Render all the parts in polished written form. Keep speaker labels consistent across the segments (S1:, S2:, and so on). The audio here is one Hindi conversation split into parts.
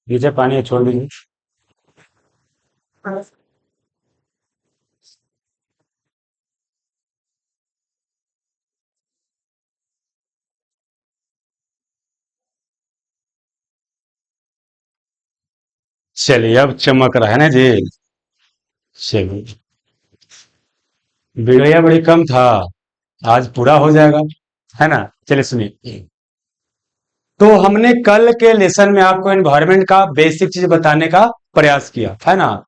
S1: नीचे पानी है, छोड़ दीजिए। चलिए, अब चमक रहा है ना जी। चलिए, बिगड़िया बड़ी कम था, आज पूरा हो जाएगा, है ना। चलिए सुनिए। तो हमने कल के लेसन में आपको एनवायरनमेंट का बेसिक चीज बताने का प्रयास किया, है ना।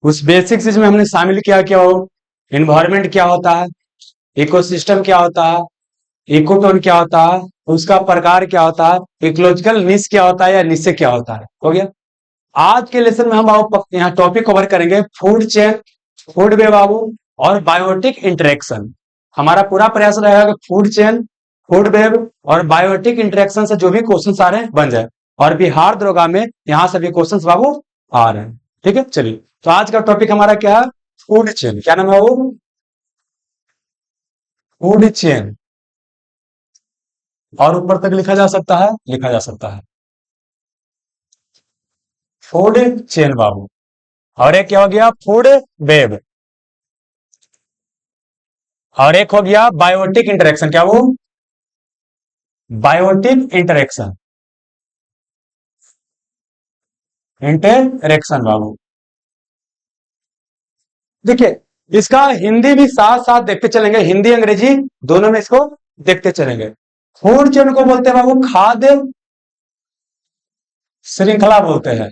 S1: उस बेसिक चीज में हमने शामिल किया क्या हो, एनवायरनमेंट क्या होता है, इकोसिस्टम क्या होता है, इकोटोन क्या होता है, उसका प्रकार क्या होता है, इकोलॉजिकल निश क्या होता है या निश्चय क्या होता है। हो गया। आज के लेसन में हम यहाँ टॉपिक कवर करेंगे फूड चेन, फूड वे बाबू, और बायोटिक इंटरेक्शन। हमारा पूरा प्रयास रहेगा कि फूड चेन, फूड वेब और बायोटिक इंटरेक्शन से जो भी क्वेश्चन आ रहे हैं बन जाए। और बिहार दरोगा में यहाँ से भी क्वेश्चन बाबू आ रहे हैं। ठीक है, चलिए। तो आज का टॉपिक हमारा क्या है, फूड चेन। क्या नाम है वो, फूड चेन। और ऊपर तक लिखा जा सकता है, लिखा जा सकता है फूड चेन बाबू। और एक क्या हो गया, फूड वेब। और एक हो गया बायोटिक इंटरेक्शन। क्या वो, बायोटिक इंटरेक्शन, इंटरेक्शन बाबू। देखिए, इसका हिंदी भी साथ साथ देखते चलेंगे, हिंदी अंग्रेजी दोनों में इसको देखते चलेंगे। फूड चेन को बोलते हैं बाबू खाद्य श्रृंखला बोलते हैं।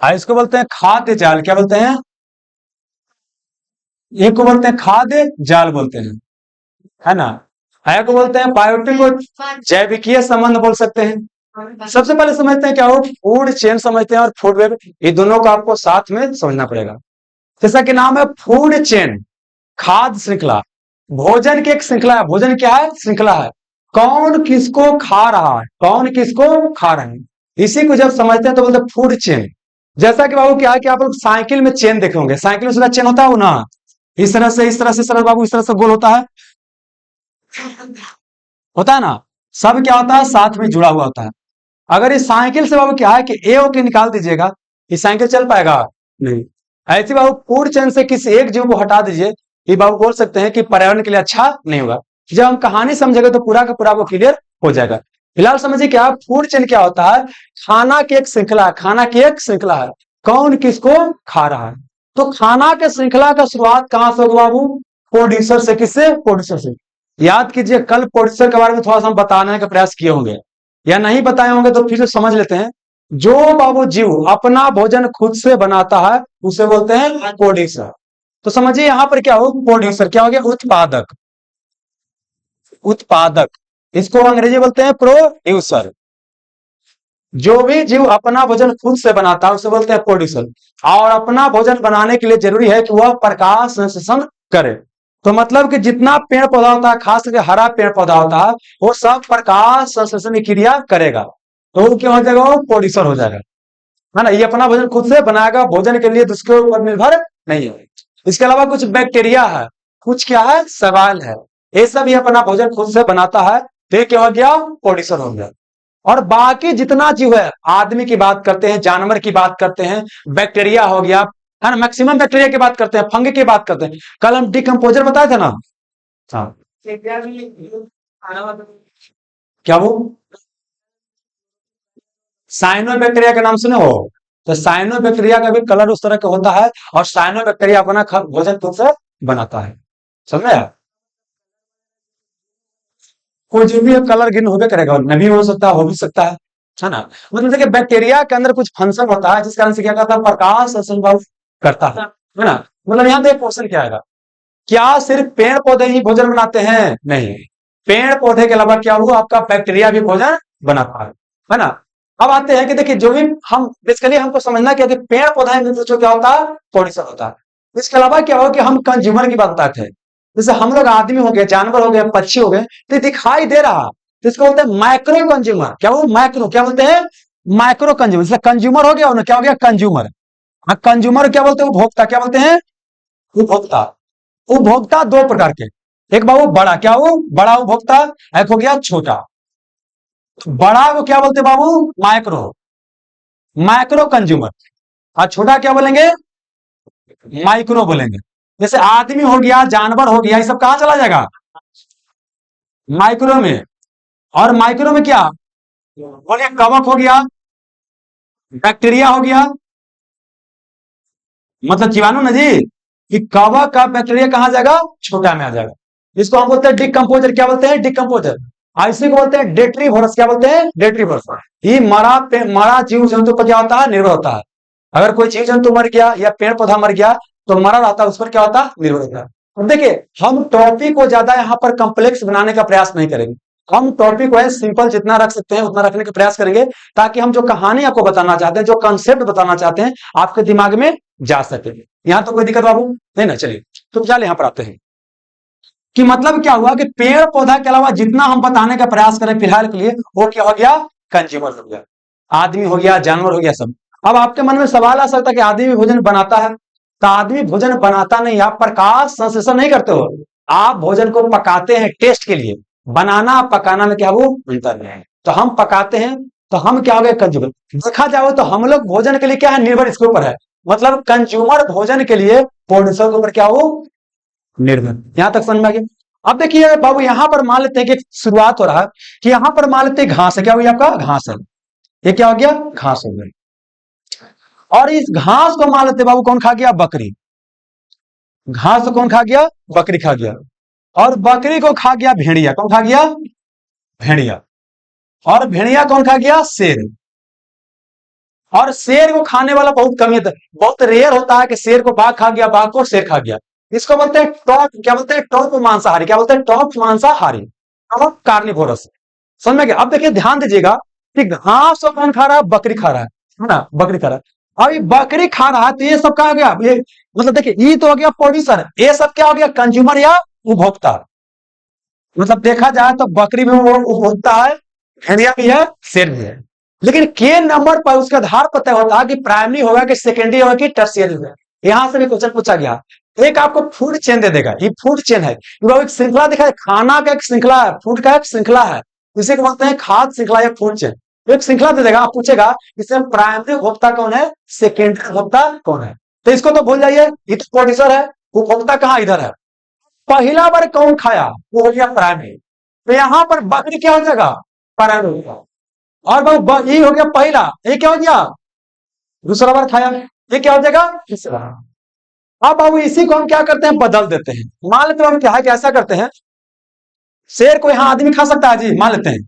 S1: इसको बोलते हैं खाद्य जाल। क्या बोलते हैं, एक को बोलते हैं खाद्य जाल बोलते हैं, है ना। है को बोलते हैं बायोटिक और जैविकीय संबंध बोल सकते हैं। सबसे पहले समझते हैं क्या हो, फूड चेन समझते हैं और फूड वेब, ये दोनों को आपको साथ में समझना पड़ेगा। जैसा कि नाम है फूड चेन, खाद्य श्रृंखला, भोजन की एक श्रृंखला है। भोजन क्या है, श्रृंखला है। कौन किसको खा रहा है, कौन किसको खा रहे हैं, इसी को जब समझते हैं तो बोलते हैं फूड चेन। जैसा कि बाबू क्या है कि आप लोग साइकिल में चेन देखे होंगे, साइकिल में उसका चेन होता है ना, इस तरह से, इस तरह से, सर बाबू इस तरह से गोल होता है, होता है ना। सब क्या होता है, साथ में जुड़ा हुआ होता है। अगर इस साइकिल से बाबू क्या है कि ए ओके निकाल दीजिएगा, ये साइकिल चल पाएगा नहीं। ऐसे बाबू फूड चेन से किसी एक जीव को हटा दीजिए, ये बाबू बोल सकते हैं कि पर्यावरण के लिए अच्छा नहीं होगा। जब हम कहानी समझेंगे तो पूरा का पूरा वो क्लियर हो जाएगा। फिलहाल समझिए क्या फूड चेन क्या होता है, खाना की एक श्रृंखला है, खाना की एक श्रृंखला है, कौन किसको खा रहा है। तो खाना के श्रृंखला का शुरुआत कहां से होगा बाबू, प्रोड्यूसर से। किससे, प्रोड्यूसर से। याद कीजिए कल प्रोड्यूसर के बारे में थोड़ा सा हम बताने का प्रयास किए होंगे, या नहीं बताए होंगे तो फिर से समझ लेते हैं। जो बाबू जीव अपना भोजन खुद से बनाता है उसे बोलते हैं प्रोड्यूसर। तो समझिए यहां पर क्या हो, प्रोड्यूसर क्या हो गया, उत्पादक, उत्पादक। इसको अंग्रेजी बोलते हैं प्रोड्यूसर। जो भी जीव अपना भोजन खुद से बनाता है उसे बोलते हैं प्रोड्यूसर। और अपना भोजन बनाने के लिए जरूरी है कि वह प्रकाश संश्लेषण करे। तो मतलब कि जितना पेड़ पौधा होता है, खास करके हरा पेड़ पौधा होता है, वो सब प्रकाश संश्लेषण की क्रिया करेगा। तो वो क्या हो जाएगा, वो प्रोड्यूसर हो जाएगा, है ना। ये अपना भोजन खुद से बनाएगा, भोजन के लिए दूसरे ऊपर निर्भर नहीं है। इसके अलावा कुछ बैक्टीरिया है, कुछ क्या है, सवाल है, ये सब ये अपना भोजन खुद से बनाता है, तो ये क्या हो गया, प्रोड्यूसर हो गया। और बाकी जितना जीव है, आदमी की बात करते हैं, जानवर की बात करते हैं, बैक्टीरिया हो गया, है ना, मैक्सिमम बैक्टीरिया की बात करते हैं, फंग की बात करते हैं। कल हम डिकम्पोजर बताए थे ना। हाँ, क्या वो, साइनो बैक्टीरिया का नाम सुने हो। तो साइनो बैक्टीरिया का भी कलर उस तरह का होता है, और साइनो बैक्टीरिया अपना भोजन खुद से बनाता है। समझे आप? कोई जो भी कलर ग्रीन होबे करेगा, नहीं हो सकता, हो भी सकता है ना। मतलब देखिए बैक्टीरिया के अंदर कुछ फंक्शन होता है जिस कारण से क्या करता है, प्रकाश संश्लेषण करता है ना। मतलब यहाँ पे क्वेश्चन क्या आएगा, क्या सिर्फ पेड़ पौधे ही भोजन बनाते हैं, नहीं, पेड़ पौधे के अलावा क्या हुआ, आपका बैक्टीरिया भी भोजन बनाता है ना। अब आते हैं कि देखिए जो भी हम बेसिकली हमको समझना क्या है कि पेड़ पौधा में जो क्या होता है, प्रोड्यूसर होता है। इसके अलावा क्या हो कि हम कंज्यूमर की बात बताते हैं। जैसे हम लोग आदमी हो गए, जानवर हो गए, पक्षी हो गए, तो ये दिखाई दे रहा, तो इसको बोलते हैं माइक्रो कंज्यूमर। क्या वो माइक्रो, क्या बोलते हैं, माइक्रो कंज्यूमर। जैसे कंज्यूमर हो गया, क्या हो गया, कंज्यूमर। हाँ, कंज्यूमर क्या बोलते हैं, उपभोक्ता। क्या बोलते हैं, उपभोक्ता। उपभोक्ता दो प्रकार के, एक बाबू बड़ा, क्या वो बड़ा उपभोक्ता, एक हो गया छोटा। बड़ा को क्या बोलते हैं बाबू, माइक्रो। माइक्रो कंज्यूमर, और छोटा क्या बोलेंगे, माइक्रो बोलेंगे। जैसे आदमी हो गया, जानवर हो गया, ये सब कहां चला जाएगा, माइक्रो में। और माइक्रो में क्या बोले, कवक हो गया, बैक्टीरिया हो गया, मतलब जीवाणु ना जी, कि कवक का बैक्टीरिया कहां जाएगा, छोटा में आ जाएगा। इसको हम बोलते हैं डिकम्पोजर, क्या बोलते हैं, डिकम्पोजर। इसी को बोलते हैं डेट्रीवोरस, क्या बोलते हैं, डेट्रीवोरस। ये मरा जीव जंतु पर क्या होता है, निर्भर होता है। अगर कोई जीव जंतु मर गया या पेड़ पौधा मर गया तो मरा रहता है, उस पर क्या होता है, निर्भर होता है। अब देखिए, हम टॉपिक को ज्यादा यहाँ पर कॉम्प्लेक्स बनाने का प्रयास नहीं करेंगे। हम टॉपिक को है सिंपल जितना रख सकते हैं उतना रखने का प्रयास करेंगे, ताकि हम जो कहानी आपको बताना चाहते हैं, जो कंसेप्ट बताना चाहते हैं, आपके दिमाग में जा सके। यहाँ तो कोई दिक्कत बाबू नहीं ना। चलिए तो चल यहाँ पर आते हैं कि मतलब क्या हुआ कि पेड़ पौधा के अलावा जितना हम बताने का प्रयास करें फिलहाल के लिए, वो क्या हो गया, कंज्यूमर हो गया, आदमी हो गया, जानवर हो गया, सब। अब आपके मन में सवाल आ सकता है कि आदमी भोजन बनाता है, तो आदमी भोजन बनाता नहीं, आप प्रकाश संश्लेषण नहीं करते हो, आप भोजन को पकाते हैं टेस्ट के लिए। बनाना पकाना में क्या वो अंतर है। तो हम पकाते हैं, तो हम क्या हो गए, कंज्यूमर। देखा जाए तो हम लोग भोजन के लिए क्या है, निर्भर इसके ऊपर है। मतलब कंज्यूमर भोजन के लिए प्रोड्यूसर के ऊपर क्या हो, निर्भर। यहां तक समझ में आ गया। अब देखिए बाबू, यहां पर मान लेते हैं कि शुरुआत हो रहा है कि यहां पर मान लेते हैं घास है, क्या हुई आपका, घास है। ये क्या हो गया, घास हो गई। और इस घास को मान लेते बाबू कौन खा गया, बकरी। घास को कौन खा गया, बकरी खा गया। और बकरी को खा गया भेड़िया, कौन खा गया, भेड़िया। और भेड़िया कौन खा गया, शेर। और शेर को खाने वाला बहुत कम है, बहुत रेयर होता है कि शेर को बाघ खा गया, बाघ को शेर खा गया। इसको बोलते हैं टॉप, क्या बोलते हैं, टॉप मांसाहारी, क्या बोलते हैं, टॉप मांसाहारी, टॉप कार्निवोरस। समझ में गया। अब देखिए ध्यान दीजिएगा कि घास को कौन खा रहा है, बकरी खा रहा है ना, बकरी खा रहा है। अब ये बकरी खा रहा है तो ये सब क्या हो गया, ये मतलब देखिए, ये तो हो गया प्रोड्यूसर, ये सब क्या हो गया, कंज्यूमर या उपभोक्ता। मतलब देखा जाए तो बकरी भी वो उपभोक्ता है, भेड़िया भी है, शेर भी है। लेकिन के नंबर पर उसके आधार पर तय होता है कि प्राइमरी होगा कि सेकेंडरी होगा कि टर्शियरी होगा। यहां से भी क्वेश्चन पूछा गया। एक आपको फूड चेन दे देगा, ये फूड चेन है, एक श्रृंखला दिखा है, खाना का एक श्रृंखला है, फूड का एक श्रृंखला है, इसे बोलते हैं खाद्य श्रृंखला या फूड चेन। एक श्रृंखला दे देगा, आप पूछेगा इसमें प्राइमरी उपभोक्ता कौन है, सेकेंडरी उपभोक्ता कौन है। तो इसको तो भूल जाइए, ये तो प्रोड्यूसर है, उपभोक्ता कहां, इधर है। पहला बार कौन खाया, वो हो गया प्राइमरी। तो यहां पर बकरी क्या हो जाएगा, प्राइमरी। और ये हो गया पहला, ये क्या हो गया, दूसरा बार खाया, ये क्या हो जाएगा, तीसरा। अब बाबू इसी को हम क्या करते हैं, बदल देते हैं। मान लेते हैं हम क्या है कि ऐसा करते हैं, शेर को यहां आदमी खा सकता है जी, मान लेते हैं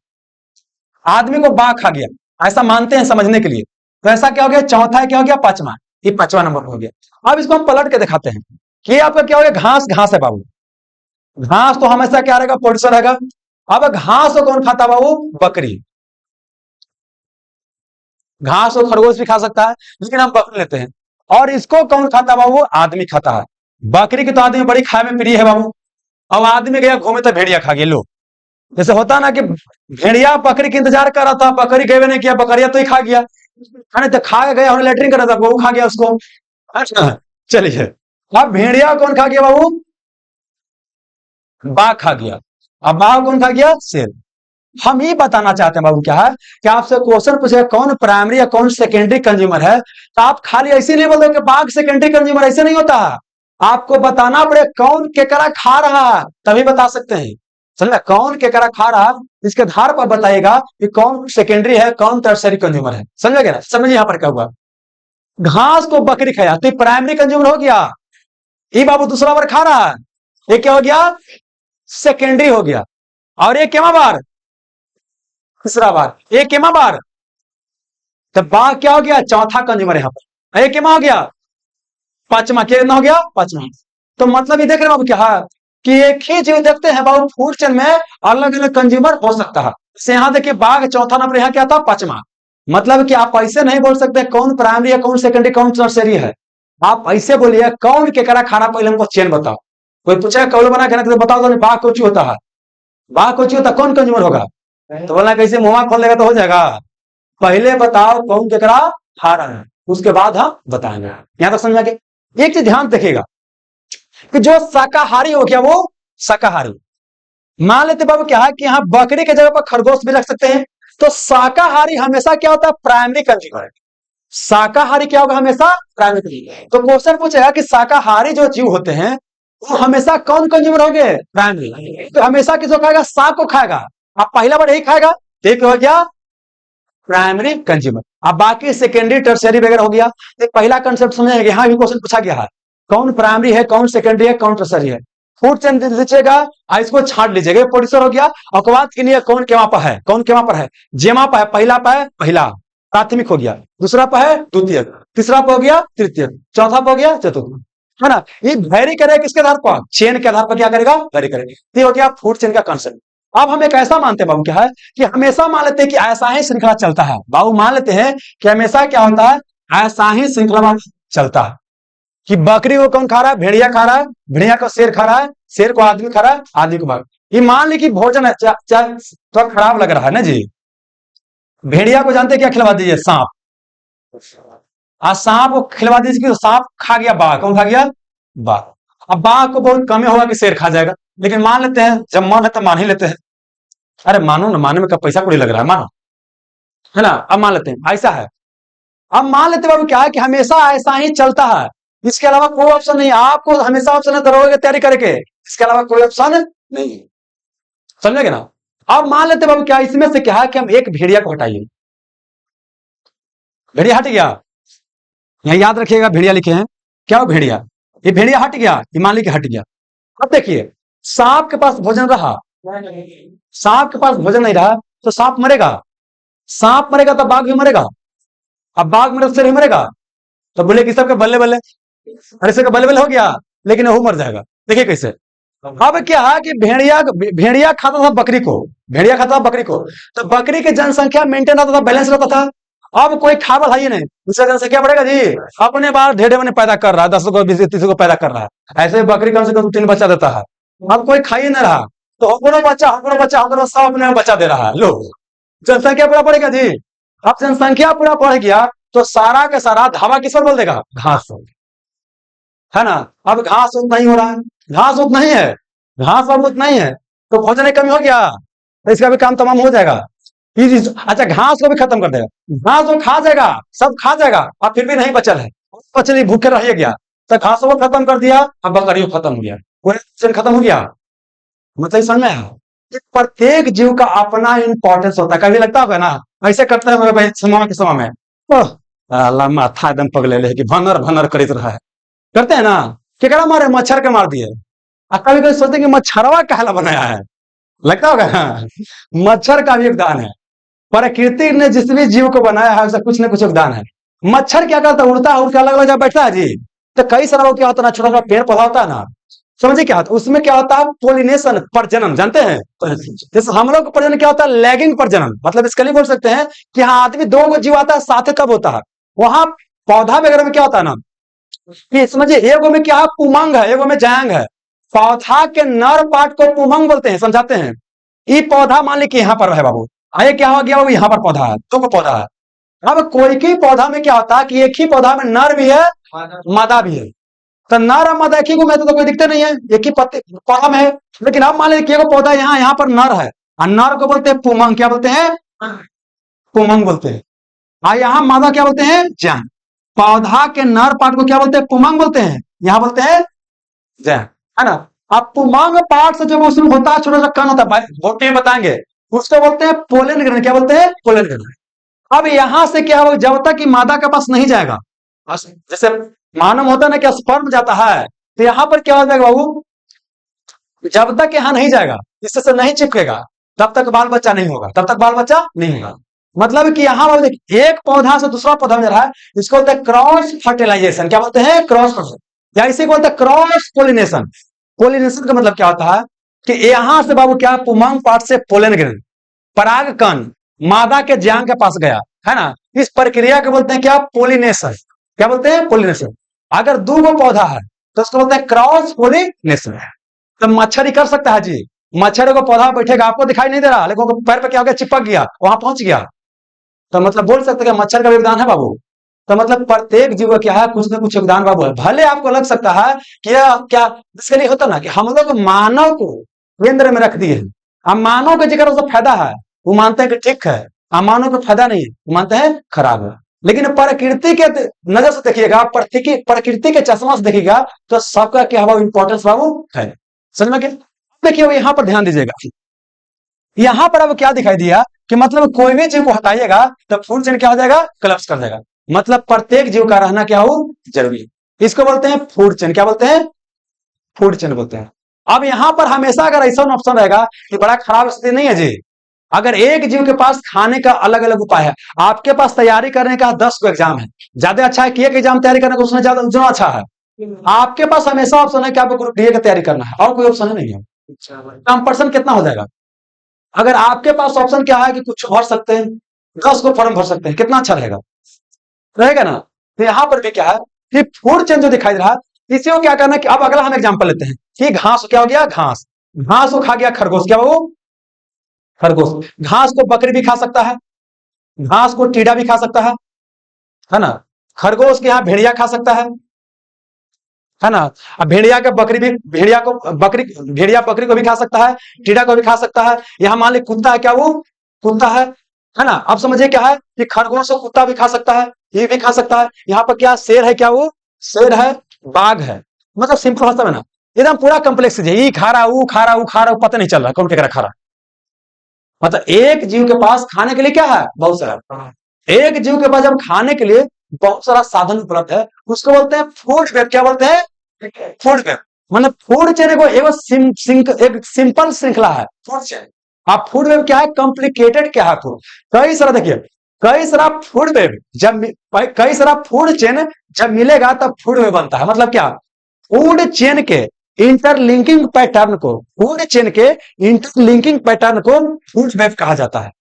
S1: आदमी को बाघ खा गया, ऐसा मानते हैं समझने के लिए। तो ऐसा क्या हो गया, चौथा क्या हो गया, पांचवा, ये पांचवा नंबर हो गया। अब इसको हम पलट के दिखाते हैं कि आपका क्या हो गया, घास, घास है बाबू। घास तो हमेशा क्या रहेगा, प्रोड्यूसर रहेगा। अब घास को कौन खाता बाबू, बकरी। घास और खरगोश भी खा सकता है, लेकिन हम बकरी लेते हैं। और इसको कौन खाता बाबू, आदमी खाता है। बकरी की तो आदमी बड़ी खाए में प्रिय है बाबू। अब आदमी गया घूमे तो भेड़िया खा गया, लो। जैसे होता ना कि भेड़िया बकरी का इंतजार कर रहा था, बकरी गए नहीं किया, बकरिया तो ही खा गया, तो खा के गया, लेटरिन कर रहा था, वो खा गया उसको। अच्छा चलिए, अब भेड़िया कौन खा गया बाबू, बाघ खा गया। अब बाघ कौन खा गया, शेर। हम ये बताना चाहते हैं बाबू क्या है कि आपसे क्वेश्चन पूछेगा कौन प्राइमरी या कौन सेकेंडरी कंज्यूमर है, तो आप खाली ऐसे नहीं बोल दो कि बाघ सेकेंडरी कंज्यूमर, ऐसे नहीं होता। आपको बताना पड़े कौन केकरा खा रहा है, तभी बता सकते हैं। समझा, कौन केकरा खा रहा, इसके आधार पर बताएगा कि कौन सेकेंडरी है, कौन टर्शियरी कंज्यूमर है। समझे ना, समझिए यहाँ पर क्या हुआ, घास को बकरी खाया तो प्राइमरी कंज्यूमर हो गया, ये बाबू दूसरा बार खा रहा है, ये क्या हो गया, सेकेंडरी हो गया। और ये क्या बार, तीसरा बार, एक केमा बार, तो बाघ क्या हो गया, चौथा कंज्यूमर यहां पर। एक केमा हो गया, पांचवा, कितना हो गया, पांचवा। तो मतलब ये देख रहे बाबू क्या है कि एक ही चीज देखते हैं बाबू, फूड चेन में अलग अलग कंज्यूमर हो सकता है। जैसे यहां देखिए बाघ चौथा नंबर, यहां क्या था, पांचवा। मतलब कि आप ऐसे नहीं बोल सकते कौन प्राइमरी है, कौन सेकेंडरी, कौन टर्शियरी है। आप ऐसे बोलिए कौन केकरा खाना, पहले हमको चेन बताओ। कोई पूछेगा कौल बना के तो बताओ तो बाघ कोची होता है, बाघ कोची होता, कौन कंज्यूमर होगा। तो बोला कैसे मुंह खोल देगा तो हो जाएगा। पहले बताओ कौन केकरा खा रहा है, उसके बाद हम बताएंगे। यहां तक समझ में। एक चीज ध्यान रखिएगा कि जो शाकाहारी हो गया वो शाकाहारी, मान लेते बाबू क्या है कि यहाँ बकरी के जगह पर खरगोश भी रख सकते हैं। तो शाकाहारी हमेशा क्या होता है, प्राइमरी कंज्यूमर। शाकाहारी क्या होगा हमेशा? प्राइमरी। तो क्वेश्चन पूछेगा कि शाकाहारी जो जीव होते हैं वो हमेशा कौन कंज्यूमर होंगे? प्राइमरी। तो हमेशा किसको खाएगा? शाक को खाएगा। अब पहला बार यही खाएगा, ठीक हो गया प्राइमरी कंज्यूमर। अब बाकी सेकेंडरी टर्शियरी वगैरह हो गया। तो पहला कंसेप्ट समझेंगे, यहाँ भी क्वेश्चन पूछा गया है कौन प्राइमरी है, कौन सेकेंडरी है, कौन टर्शियरी है। फूड चेन लीजिएगा, इसको छाट लीजिएगा, प्रोड्यूसर हो गया। अपवाद के लिए कौन केवा पर है, कौन केवा पर है? जेमा पर है। पहला पर है पहला, प्राथमिक हो गया। दूसरा पर है द्वितीय, तीसरा पर हो गया तृतीय, चौथा पर हो गया चतुर्थ, है ना। ये वैरी करेगा किसके आधार पर? चेन के आधार पर क्या करेगा? वैरी करेगा। ये हो गया फूड चेन का कंसेप्ट। अब हम एक ऐसा मानते हैं बाबू, क्या है कि हमेशा मान लेते हैं कि ऐसा ही श्रृंखला चलता है। बाबू मान लेते हैं कि हमेशा क्या होता है, ऐसा ही श्रृंखला चलता है कि बकरी को कौन खा रहा है? भेड़िया खा रहा है, भेड़िया को शेर खा रहा है, शेर को आदमी खा रहा है, आदमी को बाघ। ये मान ली कि भोजन है, तो खराब लग रहा है ना जी। भेड़िया को जानते क्या खिलवा दीजिए? सांप। आज सांप को खिलवा दीजिए कि सांप खा गया बाघ, कौन खा गया? बाघ। अब बाघ को बहुत कम होगा कि शेर खा जाएगा, लेकिन मान लेते हैं, जब मन है तो मान ही लेते हैं। अरे मानो ना, मानने में कब पैसा कोई लग रहा है, मानो, है ना। अब मान लेते हैं ऐसा है। अब मान लेते बाबू क्या है कि हमेशा ऐसा ही चलता है, इसके अलावा कोई ऑप्शन नहीं। आपको हमेशा ऑप्शन है दरोगे तैयारी करके, इसके अलावा कोई ऑप्शन नहीं, समझेगे ना। अब मान लेते बाबू क्या इसमें से क्या है कि हम एक भेड़िया को हटाइए, भेड़िया हट गया। यहां याद रखिएगा भेड़िया लिखे हैं, क्या हो भेड़िया, ये भेड़िया हट गया, ये मान ली कि हट गया। अब देखिए सांप के पास भोजन रहा, सांप के पास भोजन नहीं रहा तो सांप मरेगा, सांप मरेगा तो बाघ भी मरेगा। अब बाघ मरे तो शेर भी मरेगा। तो बोले कि सबके बल्ले बल्ले, अरे सबके बल्ले बल्ले हो गया, लेकिन वो मर जाएगा। देखिए कैसे। अब क्या है कि भेड़िया खाता था बकरी को, भेड़िया खाता था बकरी को, तो बकरी की जनसंख्या मेंटेन रहता था, बैलेंस रहता था। अब कोई खावल है ही नहीं, उसका जनसंख्या बढ़ेगा जी, अपने बार ढेर ढेर पैदा कर रहा है, 10 को 20 30 को पैदा कर रहा है। ऐसे बकरी कम से कम 3 बच्चा देता है। अब कोई खा ही नहीं रहा, तो हमरो बच्चा सब अपने में बच्चा दे रहा है। लो जनसंख्या पूरा बढ़ेगा जी। अब जनसंख्या पूरा बढ़ गया तो सारा का सारा धावा किस पर बोल देगा? घास पर, है ना। अब घास उतना ही हो रहा है, घास उतना ही है, घास अब उतना ही है, तो भोजन की कमी हो गया, तो इसका भी काम तमाम हो जाएगा। अच्छा घास को भी खत्म कर देगा, घास को खा जाएगा, सब खा जाएगा, अब फिर भी नहीं बचल है, बचली भूखे रह गया, तो घासों को खत्म कर दिया, अब बकरियों खत्म हो गया, पूरे खत्म हो गया। मतलब समझ में आया? प्रत्येक जीव का अपना इंपॉर्टेंस होता है। कभी लगता होगा ना ऐसे करते हैं भाई समय के समय में, माथा एकदम पगले ले कि भनर भनर करित रहा है, करते हैं ना। केकरा मारे? मच्छर के मार दिए। कभी कभी सोचते कि मच्छरवा कहला बनाया है, लगता होगा ना। मच्छर का भी योगदान है, प्रकृति ने जिस भी जीव को बनाया है उसका कुछ ना कुछ योगदान है। मच्छर क्या करता है? उड़ता है, उड़ के अलग अलग जगह बैठता है जी। तो कई सारा क्या होता है ना, छोटा छोटा पेड़ पौधा होता है ना, समझिए क्या होता है उसमें? क्या होता है? पोलिनेशन, प्रजनन, जानते हैं। जैसे हम लोग का प्रजनन क्या होता है? लैगिंग प्रजनन, मतलब इसके लिए बोल सकते हैं कि हाँ आदमी 2 को जीव आता है, साथ कब होता है? वहां पौधा वगैरह में क्या होता है ना कि समझिए, एगो में क्या पुमंग है, एगो में जांग है। पौधा के नर पार्ट को पुमंग बोलते हैं, समझाते हैं। ये पौधा मान ली कि यहाँ पर है बाबू, आए क्या हो गया बाबू, यहाँ पर पौधा है, 2 पौधा है। अब कोई के पौधा में क्या होता है कि एक ही पौधा में नर भी है, मादा भी है। तो नर और मादा एक ही को में तो कोई दिक्कत नहीं है, एक ही पत्ते पौधा में है। लेकिन अब मान लीजिए एगो पौधा यहाँ पर नर है, और नर को बोलते हैं पुमंग, क्या बोलते हैं? पुमंग बोलते हैं। और यहाँ मादा क्या बोलते हैं? जांग। पौधा के नर पार्ट को क्या बोलते हैं? पुमंग बोलते हैं, यहाँ बोलते हैं जांग, है ना। अब पुमंग पार्ट से जब उसमें होता है छोटा सा कण होता है, बोटे में बताएंगे, उसको बोलते हैं पोलन ग्रंथि। क्या बोलते हैं? पोलन ग्रंथि। अब यहां से क्या होगा, जब तक कि मादा के पास नहीं जाएगा, जैसे मानव होता है ना कि स्पर्म जाता है, तो यहाँ पर क्या हो जाएगा बाबू, जब तक यहाँ नहीं जाएगा, इससे नहीं चिपकेगा, तब तक बाल बच्चा नहीं होगा, तब तक बाल बच्चा नहीं होगा। मतलब कि यहाँ एक पौधा से दूसरा पौधा में रहा है, इसको बोलते हैं क्रॉस फर्टिलाइजेशन। क्या बोलते हैं? क्रॉस फर्टिलाइजेशन, या इसी को बोलते हैं क्रॉस पोलिनेशन। पोलिनेशन का मतलब क्या होता है कि यहां से बाबू क्या, पुमंग पार्ट से पोलन ग्रंथि, पराग कण मादा के जांग के पास गया, है ना। इस प्रक्रिया को बोलते हैं क्या? पोलिनेशन। क्या बोलते हैं? पोलिनेशन। अगर 2 पौधा है तो उसको बोलते हैं क्रॉस पोलिनेशन। तो मच्छर ही कर सकता है जी, मच्छर को पौधा बैठेगा, आपको दिखाई नहीं दे रहा, लेकिन पैर पे क्या हो गया, चिपक गया, वहां पहुंच गया। तो मतलब बोल सकते हैं मच्छर का योगदान है बाबू। तो मतलब प्रत्येक जीव का क्या है, कुछ ना कुछ योगदान बाबू है। भले आपको लग सकता है कि क्या इसके लिए होता ना कि हम लोग मानव को केंद्र में रख दिए हैं, हम मानव का जिक्र उसका फायदा है, वो मानते हैं कि ठीक है, हम मानव को फायदा नहीं है, वो मानते हैं खराब है। लेकिन प्रकृति के नजर से देखिएगा, प्रकृति के चश्मा से देखिएगा तो सबका क्या हुआ इंपॉर्टेंस बाबू है। समझ में क्या? देखिए यहाँ पर ध्यान दीजिएगा, यहाँ पर अब क्या दिखाई दिया कि मतलब कोई भी जीव को हटाइएगा तो फूड चेन क्या हो जाएगा, कोलैप्स कर जाएगा। मतलब प्रत्येक जीव का रहना क्या हो जरूरी है। इसको बोलते हैं फूड चेन। क्या बोलते हैं? फूड चेन बोलते हैं। अब यहाँ पर हमेशा अगर ऐसा ऑप्शन रहेगा कि बड़ा खराब स्थिति नहीं है जी, अगर एक जीव के पास खाने का अलग अलग उपाय है, आपके पास तैयारी करने का 10 को एग्जाम है, ज्यादा अच्छा है कि एक एग्जाम तैयारी करने का उसमें ज्यादा जो अच्छा है, आपके पास हमेशा ऑप्शन है कि आपको ग्रुप डी की तैयारी करना है, और कोई ऑप्शन नहीं है। कंपल्सन कितना हो जाएगा? अगर आपके पास ऑप्शन क्या है कि कुछ भर सकते हैं, 10 को फॉर्म भर सकते हैं, कितना अच्छा रहेगा, रहेगा ना? तो यहाँ पर भी क्या है कि फूड चेन जो दिखाई दे रहा है, इसी को क्या करना है कि अब अगला हम एग्जाम्पल लेते हैं कि घास क्या हो गया, घास घास को खा गया खरगोश। क्या वो खरगोश? घास को बकरी भी खा सकता है, घास को टीडा भी खा सकता है ना? खरगोश के यहाँ भेड़िया खा सकता है ना? अब भेड़िया के बकरी भी, भेड़िया को बकरी, भेड़िया बकरी को भी खा सकता है, टीडा को भी खा सकता है। यहाँ मान ली कुत्ता है, क्या वो कुत्ता है ना? अब समझिए क्या है कि खरगोश को कुत्ता भी खा सकता है, ये भी खा सकता है। यहाँ पर क्या शेर है, क्या वो शेर है, बाघ है। मतलब सिंपल भाषा में ना एकदम पूरा कम्प्लेक्स है, ये खा रहा वो खा रहा वो खा रहा, पता नहीं चल रहा कौन क्या खा रहा। मतलब एक जीव के पास खाने के लिए क्या है, बहुत सारा। एक जीव के पास जब खाने के लिए बहुत सारा साधन उपलब्ध है, उसको बोलते हैं फूड वेब। क्या बोलते हैं? Food web. मतलब फूड चेन को एक सिंपल श्रृंखला है फूड चेन। आप फूड वेब क्या है, कॉम्प्लिकेटेड क्या है फूड, कई सारा देखिए, कई सारा फूड वेब जब कई सारा फूड चेन जब मिलेगा तब फूड वेब बनता है। मतलब क्या, फूड चेन के इंटरलिंकिंग पैटर्न को, फूड चेन के इंटरलिंकिंग पैटर्न को फूड वेब कहा जाता है।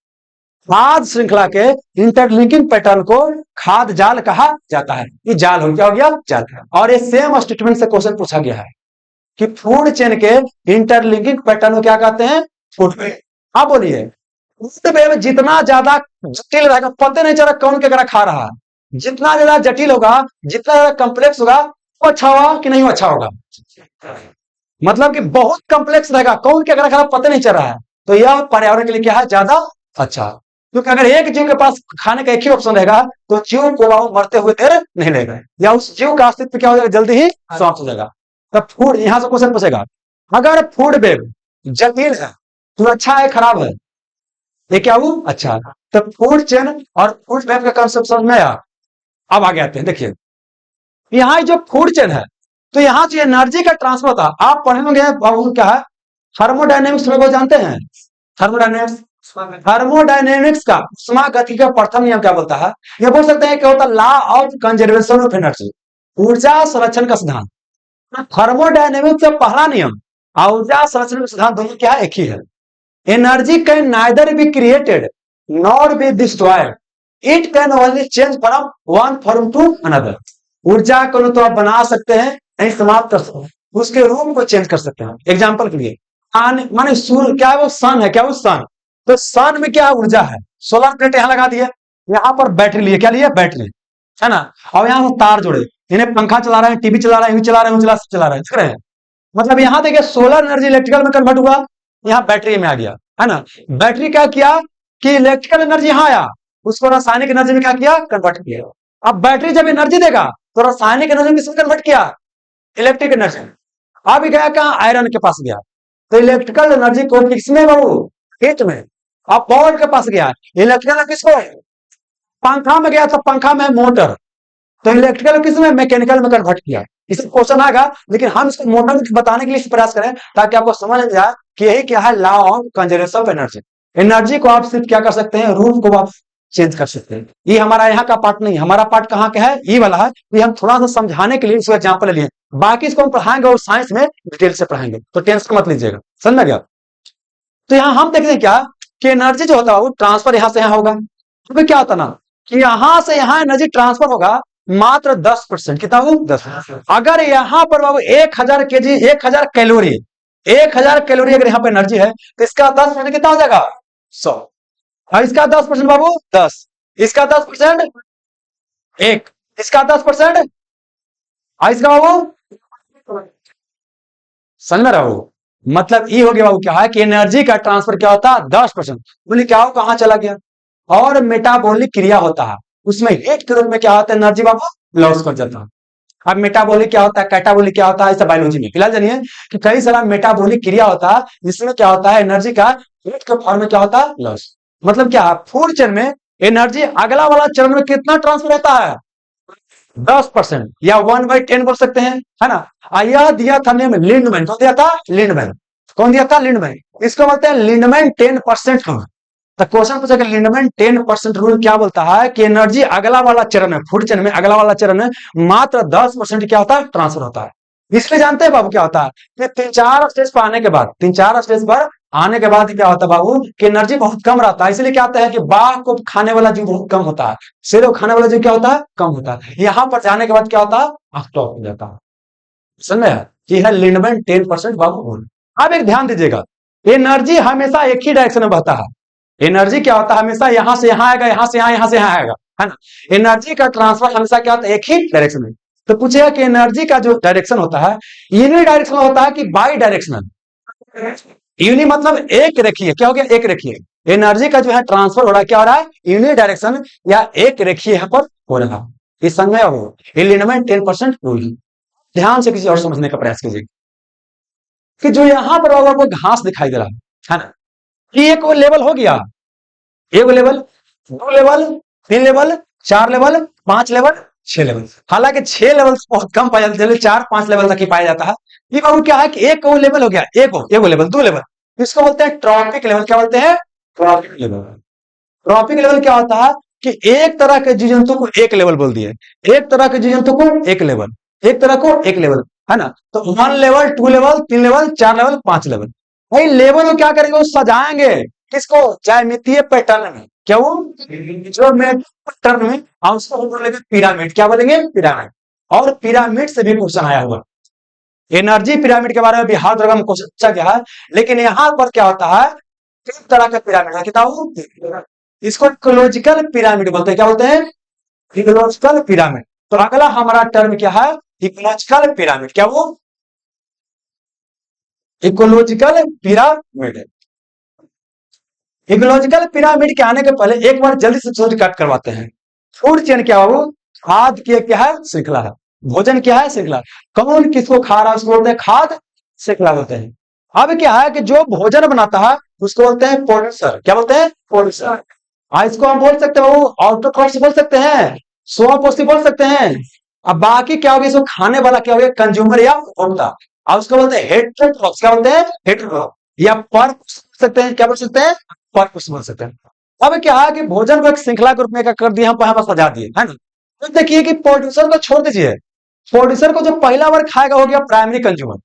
S1: खाद्य श्रृंखला के इंटरलिंकिंग पैटर्न को खाद्य जाल कहा जाता है। ये जाल हो, क्या हो गया, जाल। और ये सेम स्टेटमेंट से क्वेश्चन पूछा गया है कि फूड चेन के इंटरलिंकिंग पैटर्न को क्या कहते हैं, फूड वेब। हाँ बोलिए। फूड वेब जितना ज्यादा जटिल रहेगा, पता नहीं चला कौन क्या खा रहा है, जितना ज्यादा जटिल होगा, जितना ज्यादा कॉम्प्लेक्स होगा, वो अच्छा होगा कि नहीं अच्छा होगा। मतलब कि बहुत कॉम्प्लेक्स रहेगा, कौन क्या खा रहा पता नहीं चल रहा है, तो यह पर्यावरण के लिए क्या है, ज्यादा अच्छा। क्योंकि अगर एक जीव के पास खाने का एक ही ऑप्शन रहेगा तो जीव को वो मरते हुए देर नहीं लेगा, या उस जीव का अस्तित्व क्या हो जाएगा, जल्दी ही समाप्त हो जाएगा। तब फूड, यहां से क्वेश्चन पूछेगा, अगर फूड वेब जटिल है तो अच्छा है खराब है, ये क्या वो अच्छा है। तो फूड चेन और फूड वेब का कंसेप्ट समझ में आया। अब आगे आते हैं, देखिए यहाँ जो फूड चेन है, तो यहाँ जो एनर्जी का ट्रांसफर होता है, आप पढ़े होंगे क्या है, थर्मोडायनेमिक्स में वो जानते हैं, थर्मोडायनेमिक्स। थर्मोडायनेमिक्स का उष्मा गति का प्रथम नियम क्या बोलता है, ये बोल सकते हैं क्या होता है, law of conservation of energy, ऊर्जा संरक्षण का सिद्धांत। थर्मोडायनेमिक्स का पहला नियम और ऊर्जा संरक्षण का सिद्धांत दोनों क्या है, एक ही है। Energy can neither be created nor be destroyed, it can only change from one form to another. ऊर्जा को तो आप बना सकते हैं, नहीं समाप्त कर सकते हैं, उसके रूप को चेंज कर सकते हैं। एग्जाम्पल के लिए माने सूर्य क्या है, वो सन है, क्या वो सन, तो सन में क्या ऊर्जा है, सोलर प्लेट यहां लगा दिए, यहाँ पर बैटरी लिए, क्या लिए बैटरी, है ना, और यहाँ तार जोड़े, इन्हें पंखा चला रहे हैं, टीवी चला रहे हैं, चला रहे हैं, चला रहे हैं। मतलब यहाँ देखिए सोलर एनर्जी इलेक्ट्रिकल में कन्वर्ट हुआ, यहाँ बैटरी में आ गया, है ना। बैटरी क्या किया कि इलेक्ट्रिकल एनर्जी यहाँ आया, उसको रासायनिक एनर्जी में क्या किया, कन्वर्ट किया। अब बैटरी जब एनर्जी देगा तो रासायनिक एनर्जी किसमें कन्वर्ट किया, इलेक्ट्रिक एनर्जी। अब गया कहा, आयरन के पास गया, तो इलेक्ट्रिकल एनर्जी को किसमें, वो हीट में। अब पावर के पास गया, इलेक्ट्रिकल किसको, पंखा में गया, तो पंखा में मोटर, तो इलेक्ट्रिकल किसमें, मैकेनिकल में कन्वर्ट किया। इसे क्वेश्चन आएगा, लेकिन हम इसको मोटर बताने के लिए प्रयास करें ताकि आपको समझ में जाए कि यही क्या है, law of conservation of energy. Energy को आप सिर्फ क्या कर सकते हैं, रूप को आप चेंज कर सकते हैं। ये हमारा यहाँ का पार्ट नहीं, हमारा पार्ट कहाँ का है, ये वाला है। ये हम थोड़ा सा समझाने के लिए इसको एग्जाम्पल लिए, बाकी इसको हम पढ़ाएंगे और साइंस में डिटेल से पढ़ाएंगे, तो टेंशन मत लीजिएगा, समझ में गया। तो यहाँ हम देखते हैं क्या कि एनर्जी जो होता है वो ट्रांसफर यहाँ से यहाँ होगा। तो क्या होता ना कि यहाँ से यहाँ एनर्जी ट्रांसफर होगा मात्र 10%, कितना हो 10। अगर यहाँ पर बाबू 1000 केजी, 1000 कैलोरी, 1000 कैलोरी अगर यहाँ पे एनर्जी है, तो इसका 10% कितना हो जाएगा, 100। और इसका 10% बाबू 10, इसका 10% 1, इसका 10%, और इसका बाबू समझ में रहो। मतलब ये हो गया बाबू क्या है कि एनर्जी का ट्रांसफर क्या होता है 10%। बोले क्या हो, कहां चला गया, और मेटाबॉलिक क्रिया होता है। उसमें हीट के रूप में क्या होता है, एनर्जी बाबू लॉस कर जाता है। अब मेटाबॉलिक क्या होता है, कैटाबॉलिक क्या होता है, ऐसा बायोलॉजी में फिलहाल जानिए कि कई सारा मेटाबॉलिक क्रिया होता है जिसमें क्या होता है, एनर्जी का हीट के फॉर्म में क्या होता है, लॉस। मतलब क्या, फूड चेन में एनर्जी अगला वाला चरण में कितना ट्रांसफर होता है, 10% या 1/10 बोल सकते हैं, है ना। यह दिया था नेम लिंडमैन, कौन दिया था, लिंडमैन। कौन दिया था, लिंडमैन। इसको बोलते हैं लिंडमैन 10% रूल। तो क्वेश्चन पूछा कि लिंडमैन 10% रूल क्या बोलता है कि एनर्जी अगला वाला चरण है, फूड चेन में अगला वाला चरण है मात्र 10% क्या होता है, ट्रांसफर होता है। इसलिए जानते हैं बाबू क्या होता है कि तीन चार स्टेज पर आने के बाद क्या होता है बाबू कि एनर्जी बहुत कम रहता है। इसलिए क्या होता है कि बाघ को खाने वाला जीव बहुत कम होता है, शेर को खाने वाला जीव क्या होता है, कम होता है। यहाँ पर जाने के बाद क्या होता है, स्टॉप हो जाता है। समझ में, ये है लिंडमैन 10% बाबू रूल। अब एक ध्यान दीजिएगा, एनर्जी हमेशा एक ही डायरेक्शन में बहता है। एनर्जी क्या होता है, हमेशा यहां से यहां आएगा, यहां से यहां आएगा, है ना। एनर्जी का ट्रांसफर हमेशा क्या होता है, एक ही डायरेक्शन में। तो पूछेगा कि एनर्जी का जो डायरेक्शन होता है यूनि डायरेक्शन होता है कि बाई डायरेक्शनल। यूनि मतलब एक रेखीय, क्या हो गया, एक रेखीय। एनर्जी का जो है ट्रांसफर हो रहा है, क्या हो रहा है, यूनि डायरेक्शन या एक रेखीय यहाँ पर हो रहा है। इस समय हो एलिमेंट 10% रूल। ध्यान से किसी और समझने का प्रयास कीजिए कि जो यहां पर होगा वो घास दिखाई दे रहा है ना, कि एक वो लेवल हो गया, एक लेवल, दो लेवल, तीन लेवल, चार लेवल, पांच लेवल, छह लेवल। हालांकि छह लेवल बहुत कम पाया जाता है, चार पांच लेवल तक ही पाया जाता है। ये बाबू क्या है कि एक वो लेवल हो गया, एक लेवल, दो लेवल, इसको बोलते हैं ट्रॉपिक लेवल। क्या बोलते हैं, ट्रॉपिक लेवल। ट्रॉपिक लेवल क्या होता है कि एक तरह के जीव जंतु को एक लेवल बोल दिए, एक तरह के जीव जंतु को एक लेवल, एक तरह को एक लेवल, है ना। तो 1 level, 2 level, 3 level, 4 level, 5 level. भाई लेवल को क्या करेंगे, वो सजाएंगे किसको, ज्यामितीय पैटर्न में। क्या वो जो में पैटर्न में, हम उसको बोलेंगे पिरामिड। क्या बोलेंगे, पिरामिड। और पिरामिड से भी क्वेश्चन आया हुआ, एनर्जी पिरामिड के बारे में बिहार दरगाह में क्वेश्चन पूछा गया है। लेकिन यहाँ पर क्या होता है, किस तरह का पिरामिड है, किताब इसको इकोलॉजिकल पिरामिड बोलते हैं। क्या बोलते हैं, इकोलॉजिकल पिरामिड। तो अगला हमारा टर्म क्या है, इकोलॉजिकल पिरामिड। क्या वो इकोलॉजिकल पिरामिड। इकोलॉजिकल पिरामिड के आने के पहले एक बार जल्दी से रिकैप करवाते हैं। फूड चेन क्या हो, खाद्य की क्या है, श्रृंखला है। भोजन क्या है, श्रृंखला। कौन किसको खा रहा है उसको बोलते हैं खाद्य श्रृंखला बोलते हैं। अब क्या है कि जो भोजन बनाता है उसको बोलते हैं प्रोड्यूसर। क्या बोलते हैं, प्रोड्यूसर। इसको हम बोल सकते हैं ऑटोट्रॉफ बोल सकते हैं, स्वपोषी बोल सकते हैं। अब बाकी क्या हो गया, इसको खाने वाला क्या हो गया, कंज्यूमर या उपभोक्ता। अब उसको बोलते हैं हेटेरोट्रॉफ। क्या बोलते हैं, हेटेरोट्रॉफ या पर सकते हैं, क्या बोल सकते हैं, पर बोल सकते हैं। अब क्या है कि भोजन को एक श्रृंखला के रूप में कर दिया, हम यहाँ पर सजा दिए, है ना। तो देखिए कि प्रोड्यूसर को छोड़ दीजिए, प्रोड्यूसर को जो पहला बार खाएगा हो गया प्राइमरी कंज्यूमर,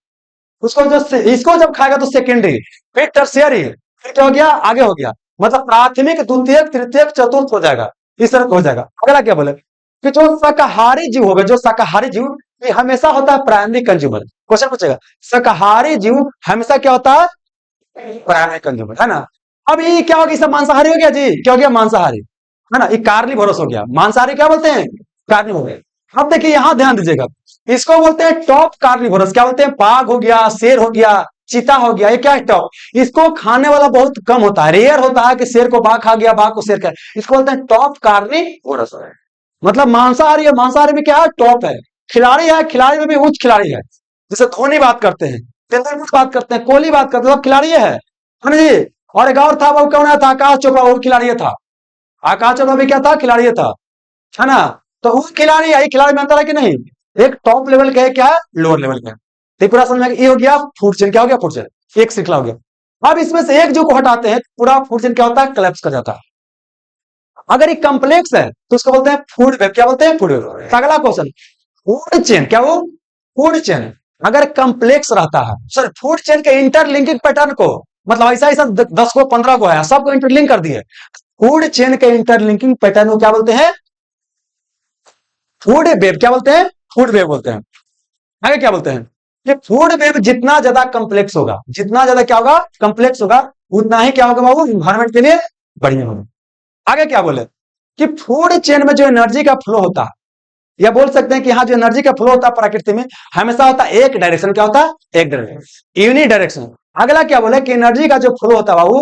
S1: उसको जो इसको जब खाएगा तो सेकेंडरी, फिर टर्शियरी, फिर क्या हो गया, आगे हो गया, मतलब प्राथमिक, द्वितीयक, तृतीयक, चतुर्थ हो जाएगा, इस तरह हो जाएगा। अगला क्या बोले कि जो शाकाहारी जीव होगा, जो शाकाहारी जीव ये हमेशा होता है प्राइमरी कंज्यूमर। क्वेश्चन पूछेगा शाकाहारी जीव हमेशा क्या होता है, प्राइमरी कंज्यूमर, है ना। अब ये क्या हो गया, सब मांसाहारी हो गया जी, क्या हो गया, मांसाहारी, है ना। ये कार्निवोरस हो गया, मांसाहारी क्या बोलते हैं, कार्निवोरस। अब देखिए यहां ध्यान दीजिएगा, इसको बोलते हैं टॉप कार्निवोरस। क्या बोलते हैं, बाघ हो गया, शेर हो गया, चीता हो गया, ये क्या है, टॉप। इसको खाने वाला बहुत कम होता है, रेयर होता है कि शेर को बाघ खा गया, बाघ को शेर खा, इसको बोलते हैं टॉप कार्निवोरस। मतलब मांसाहारी है, मांसाहारी में क्या है, टॉप है। खिलाड़ी है, खिलाड़ी में भी उच्च खिलाड़ी है। जैसे धोनी बात करते हैं, तेंदुलकर बात करते हैं, कोहली बात करते हैं, सब खिलाड़ी है ना जी। और एक और था, वो कौन था, आकाश चोपड़ा, वो खिलाड़ी था। आकाश चोपड़ा भी क्या था, खिलाड़ी था, है ना। तो वो खिलाड़ी है, खिलाड़ी में अंतर है कि नहीं। एक टॉप लेवल का है, क्या है, लोअर लेवल का। तो पूरा समझ में, ये हो गया फूड चेन। क्या हो गया, फूड चेन एक श्रृंखला हो गया। अब इसमें से एक जो को हटाते हैं, पूरा फूड चेन क्या होता है, कोलैप्स कर जाता है। अगर ये कम्प्लेक्स है तो उसको बोलते हैं फूड वेब। क्या बोलते हैं, फूड वेब। अगला क्वेश्चन, फूड चेन क्या, वो फूड चेन अगर कम्प्लेक्स रहता है, सर फूड चेन के इंटरलिंकिंग पैटर्न को, मतलब ऐसा ऐसा 10 को 15 को है, सबको इंटरलिंक कर दिए। फूड चेन के इंटरलिंकिंग पैटर्न को क्या बोलते हैं, फूड वेब। क्या बोलते हैं, फूड वेब बोलते हैं। आगे क्या बोलते हैं, कि फूड वेब जितना ज्यादा कम्प्लेक्स होगा, जितना ज्यादा क्या होगा, कम्प्लेक्स होगा, उतना ही क्या होगा बाबू, इन्वायरमेंट के लिए बढ़िया होगा। आगे क्या बोले कि फूड चेन में जो एनर्जी का फ्लो होता है, या बोल सकते हैं कि यहाँ जो एनर्जी का फ्लो होता है प्रकृति में हमेशा होता है एक डायरेक्शन। क्या होता है, एक डायरेक्शन, यूनि डायरेक्शन। अगला क्या बोले कि एनर्जी का जो फ्लो होता है बाबू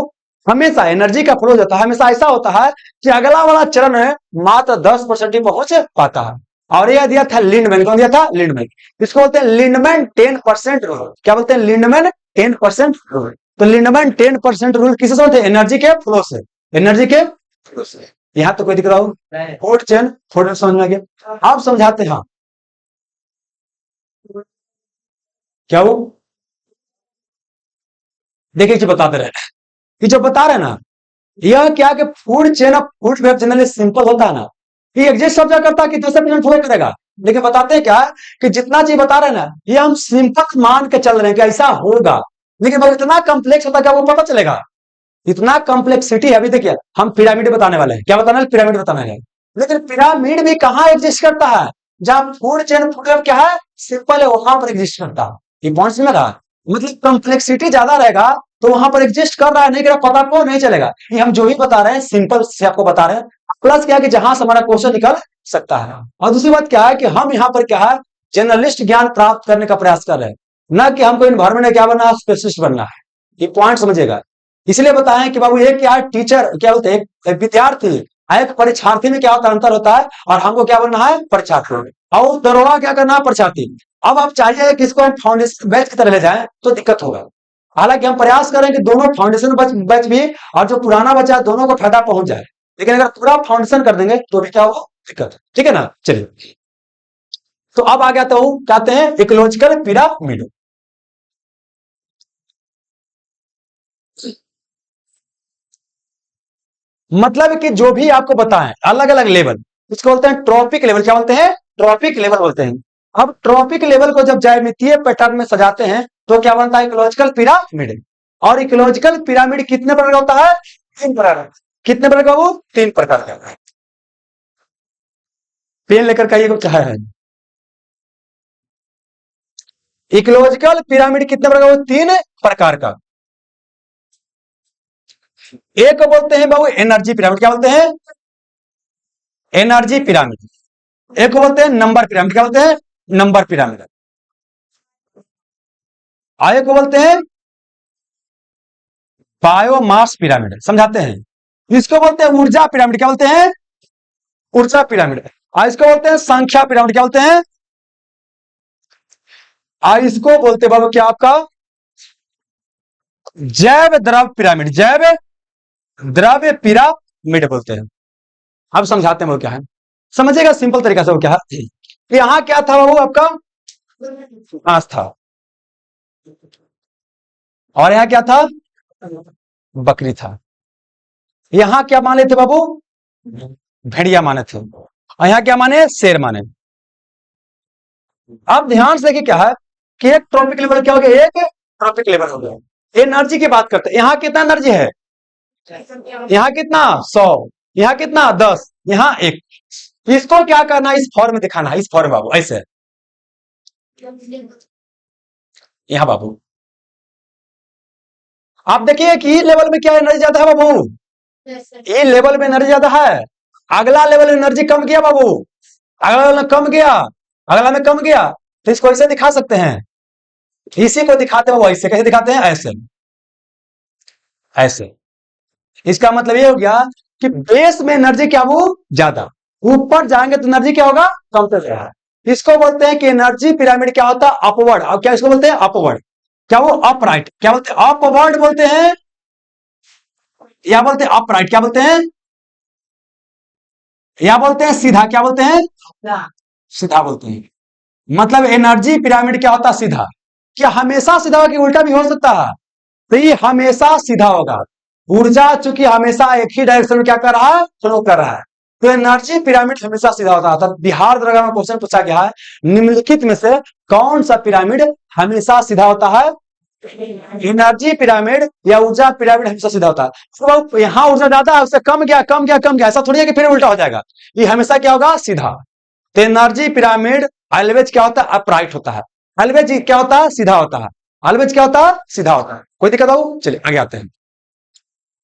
S1: हमेशा एनर्जी का फ्लो जाता है, हमेशा ऐसा होता है कि अगला वाला चरण है मात्र 10% ही पहुंच पाता है। और यह दिया था लिंडमैन, कौन दिया था? लिंडमैन। इसको बोलते हैं लिंडमैन 10% रूल। क्या बोलते हैं? Lindeman 10% rule. तो लिंडमैन 10% रूल किससे समझते हैं? एनर्जी के फ्लो से, एनर्जी के फ्लो से। यहां तो कोई दिख रहा हो? फूड चेन, फूड समझ में आ गया? आप समझाते हैं क्या वो? देखिए जो बताते रहे, ये जो बता रहे ना, यह क्या कि food chain of food web generally simple होता है ना, ये एग्जिस्ट सब जगह करता है कि 10% हुआ करेगा। लेकिन बताते हैं क्या कि जितना चीज बता रहे हैं ना, ये हम सिंपल मान के चल रहे हैं कि ऐसा होगा, लेकिन वो इतना कॉम्प्लेक्स होता है क्या वो पता चलेगा? इतना कॉम्प्लेक्सिटी है। अभी देखिए हम पिरामिड बताने वाले हैं, क्या बताने वाले? पिरामिड बताने वाले हैं। लेकिन पिरामिड भी कहां एग्जिस्ट करता है? जहां फूड चेन फूड वेब क्या है? सिंपल है, वहां पर एग्जिस्ट करता है। ये पॉइंट समझ रहा? मतलब कॉम्प्लेक्सिटी ज्यादा रहेगा तो वहां पर एग्जिस्ट कर रहा है नहीं कर रहा पता को नहीं चलेगा। ये हम जो ही बता रहे हैं सिंपल से आपको बता रहे हैं। प्लस क्या है कि जहां से हमारा क्वेश्चन निकल सकता है। और दूसरी बात क्या है कि हम यहाँ पर क्या है, जर्नलिस्ट ज्ञान प्राप्त करने का प्रयास कर रहे हैं, न कि हमको इन्वायरमेंट में क्या बनना है, स्पेशलिस्ट बनना है। ये पॉइंट समझिएगा। इसलिए बताएं कि बाबू ये क्या है, टीचर क्या होते हैं, एक विद्यार्थी एक परीक्षार्थी में क्या होता है, अंतर होता है। और हमको क्या बनना है? परीक्षार्थी। और दरोगा क्या करना है? परीक्षार्थी। अब आप चाहिए कि इसको हम फाउंडेशन बैच की तरह ले जाएं तो दिक्कत होगा। हालांकि हम प्रयास करें कि दोनों फाउंडेशन बैच भी और जो पुराना बचा है दोनों को फायदा पहुंच जाए। लेकिन अगर पूरा फाउंडेशन कर देंगे तो भी क्या हो दिक्कत है। ठीक है ना? चलिए तो अब आ गया तो कहते हैं इकोलॉजिकल पिरामिड। मतलब कि जो भी आपको बताएं अलग अलग लेवल, इसको बोलते हैं ट्रॉपिक लेवल। क्या बोलते हैं? ट्रॉपिक लेवल बोलते हैं। अब ट्रॉपिक लेवल को जब ज्यामितीय पैटर्न में सजाते हैं तो क्या बनता है? Ecological pyramid. और इकोलॉजिकल पिरामिड कितने प्रकार का होता है? 3 प्रकार का। कितने प्रकार का? वो 3 प्रकार का। पेन लेकर का ये क्या है? इकोलॉजिकल पिरामिड कितने प्रकार का? 3 प्रकार का। एक को बोलते हैं बाबू एनर्जी पिरामिड। क्या बोलते हैं? Energy pyramid. एक को बोलते हैं नंबर पिरामिड। क्या बोलते हैं? Number pyramid. और एक को बोलते हैं बायोमास पिरामिड। समझाते हैं। इसको बोलते हैं ऊर्जा पिरामिड। क्या बोलते हैं? ऊर्जा पिरामिड। और इसको बोलते हैं संख्या पिरामिड। क्या बोलते हैं? और इसको बोलते हैं बाबू क्या आपका जैव द्रव पिरामिड। जैव द्रव्य पिरामिड बोलते हैं। अब समझाते हैं वो क्या है, समझिएगा सिंपल तरीका से। वो क्या है, यहां क्या था बाबू आपका? मांस था। और यहां क्या था? बकरी था। यहां क्या माने थे बाबू? भेड़िया माने थे। और यहां क्या माने? शेर माने। अब ध्यान से देखिए क्या है कि एक ट्रॉपिक लेवल क्या हो गया? एक ट्रॉपिक लेवल हो गया। एनर्जी की बात करते हैं, यहां कितना एनर्जी है? यहां कितना? 100। यहां कितना? 10। यहां 1। इसको क्या करना है? इस फॉर्म में दिखाना है। इस फॉर्म बाबू ऐसे यहां बाबू आप देखिए कि लेवल में क्या एनर्जी ज्यादा है बाबू? ये लेवल में एनर्जी ज्यादा है। अगला लेवल एनर्जी कम गया बाबू। अगला लेवल कम गया, अगला में कम गया। तो इसको ऐसे दिखा सकते हैं। इसी को दिखाते हैं वो ऐसे। कैसे दिखाते हैं? ऐसे ऐसे। इसका मतलब ये हो गया कि बेस में एनर्जी क्या वो ज्यादा, ऊपर जाएंगे तो एनर्जी क्या होगा? कम तो रहा है। इसको बोलते हैं कि एनर्जी पिरामिड क्या होता है? अपवर्ड। और क्या इसको बोलते हैं? अपवर्ड। क्या वो अपराइट? क्या बोलते हैं? अपवर्ड बोलते हैं या बोलते हैं अपराइट? क्या बोलते हैं? या बोलते हैं सीधा? क्या बोलते हैं? सीधा बोलते हैं। मतलब एनर्जी पिरामिड क्या होता है? सीधा। क्या हमेशा सीधा होगा कि उल्टा भी हो सकता है? तो ये हमेशा सीधा होगा। ऊर्जा चूंकि हमेशा एक ही डायरेक्शन में क्या कर रहा है? फ्लो कर रहा है। तो एनर्जी पिरामिड हमेशा सीधा होता है। बिहार द्वारा में क्वेश्चन पूछा गया है, निम्नलिखित में से कौन सा पिरामिड हमेशा सीधा होता है? एनर्जी पिरामिड या ऊर्जा पिरामिड हमेशा सीधा होता है। तो यहाँ ऊर्जा ज्यादा है, उससे कम गया कम गया कम गया, ऐसा थोड़ी है कि फिर उल्टा हो जाएगा। ये हमेशा क्या होगा? सीधा। तो एनर्जी पिरामिड ऑलवेज क्या होता है? अपराइट होता है। ऑलवेज क्या होता है? सीधा होता है। ऑलवेज क्या होता है? सीधा होता है। कोई दिक्कत हो? चलिए आगे आते हैं।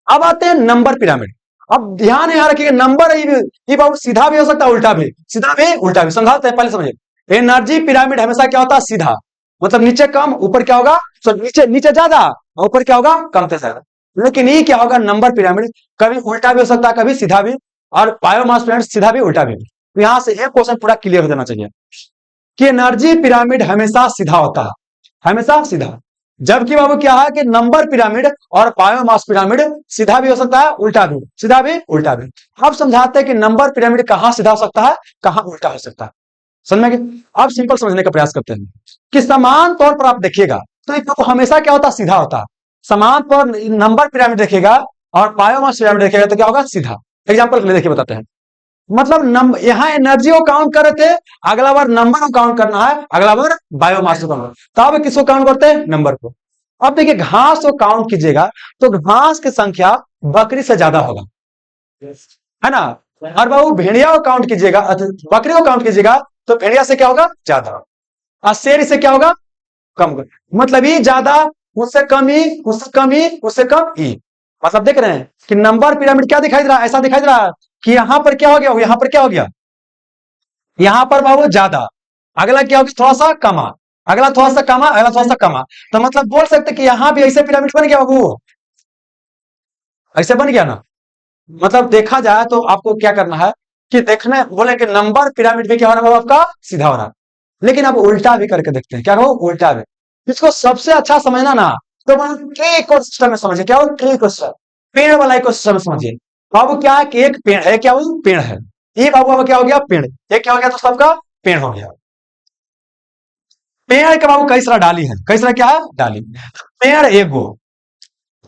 S1: अब आते हैं नंबर पिरामिड। अब ध्यान यहाँ रखिएगा, नंबर ये बाबू सीधा भी हो सकता है, उल्टा भी। सीधा भी उल्टा भी। समझाते हैं, पहले समझिए। एनर्जी पिरामिड हमेशा क्या होता है? सीधा। मतलब नीचे कम ऊपर क्या होगा? नीचे नीचे ज्यादा ऊपर क्या होगा? कम से ज्यादा। लेकिन ये क्या होगा, नंबर पिरामिड कभी उल्टा भी हो सकता है, कभी सीधा भी, और बायोमास पिरामिड सीधा भी उल्टा भी। तो यहां से एक क्वेश्चन पूरा क्लियर हो जाना चाहिए कि एनर्जी पिरामिड हमेशा सीधा होता है, हमेशा सीधा। जबकि बाबू क्या है कि नंबर पिरामिड और बायोमास पिरामिड सीधा भी हो सकता है, उल्टा भी, सीधा भी उल्टा भी। अब समझाते हैं कि नंबर पिरामिड कहां सीधा हो सकता है, कहां उल्टा हो सकता है। समझ में? अब सिंपल समझने का प्रयास करते हैं कि समान तौर पर आप देखिएगा तो ये हमेशा क्या होता है, सीधा होता है। समान पर नंबर पिरामिड देखेगा और बायोमास पिरामिड देखेगा तो क्या होगा, सीधा। एग्जाम्पल के लिए देखिए बताते हैं। मतलब यहाँ एनर्जी को काउंट कर रहे थे, अगला बार नंबर को काउंट करना है, अगला बार बायोमास को काउंट। तो अब किसको काउंट करते हैं, नंबर को। अब देखिए घास को काउंट कीजिएगा तो घास की संख्या बकरी से ज्यादा होगा, है ना। और बाबू भेड़िया को काउंट कीजिएगा, बकरी को काउंट कीजिएगा तो भेड़िया से क्या होगा, ज्यादा। और शेर से क्या होगा, कम। मतलब ये ज्यादा, उससे कम ही, उससे कम ही, उससे कम ही। मतलब देख रहे हैं कि नंबर पिरामिड क्या दिखाई दे रहा है, ऐसा दिखाई दे रहा है कि यहां पर क्या हो गया, यहां पर क्या हो गया, यहां पर बाबू ज्यादा, अगला क्या होगा, थोड़ा सा कमा, अगला थोड़ा सा कमा, अगला थोड़ा सा कमा। तो मतलब बोल सकते कि यहां भी ऐसे पिरामिड बन गया बाबू, ऐसे बन गया ना। मतलब देखा जाए तो आपको क्या करना है कि देखने बोले कि नंबर पिरामिड भी क्या हो रहा है आपका, सीधा हो रहा है। लेकिन अब उल्टा भी करके देखते हैं, क्या हो, उल्टा भी। इसको सबसे अच्छा समझना ना, तो ट्री इकोसिस्टम में समझिए, क्या हो, ट्री इकोसिस्टम, पेड़ वाला इकोसिस्टम में समझिए। बाबू क्या है कि एक पेड़ है, क्या वो पेड़ है, ये बाबू अब क्या हो गया, पेड़। ये क्या हो गया, तो सबका पेड़ हो गया। पेड़ के बाबू कई सारा डाली है, कई सारा क्या है, डाली। पेड़ एगो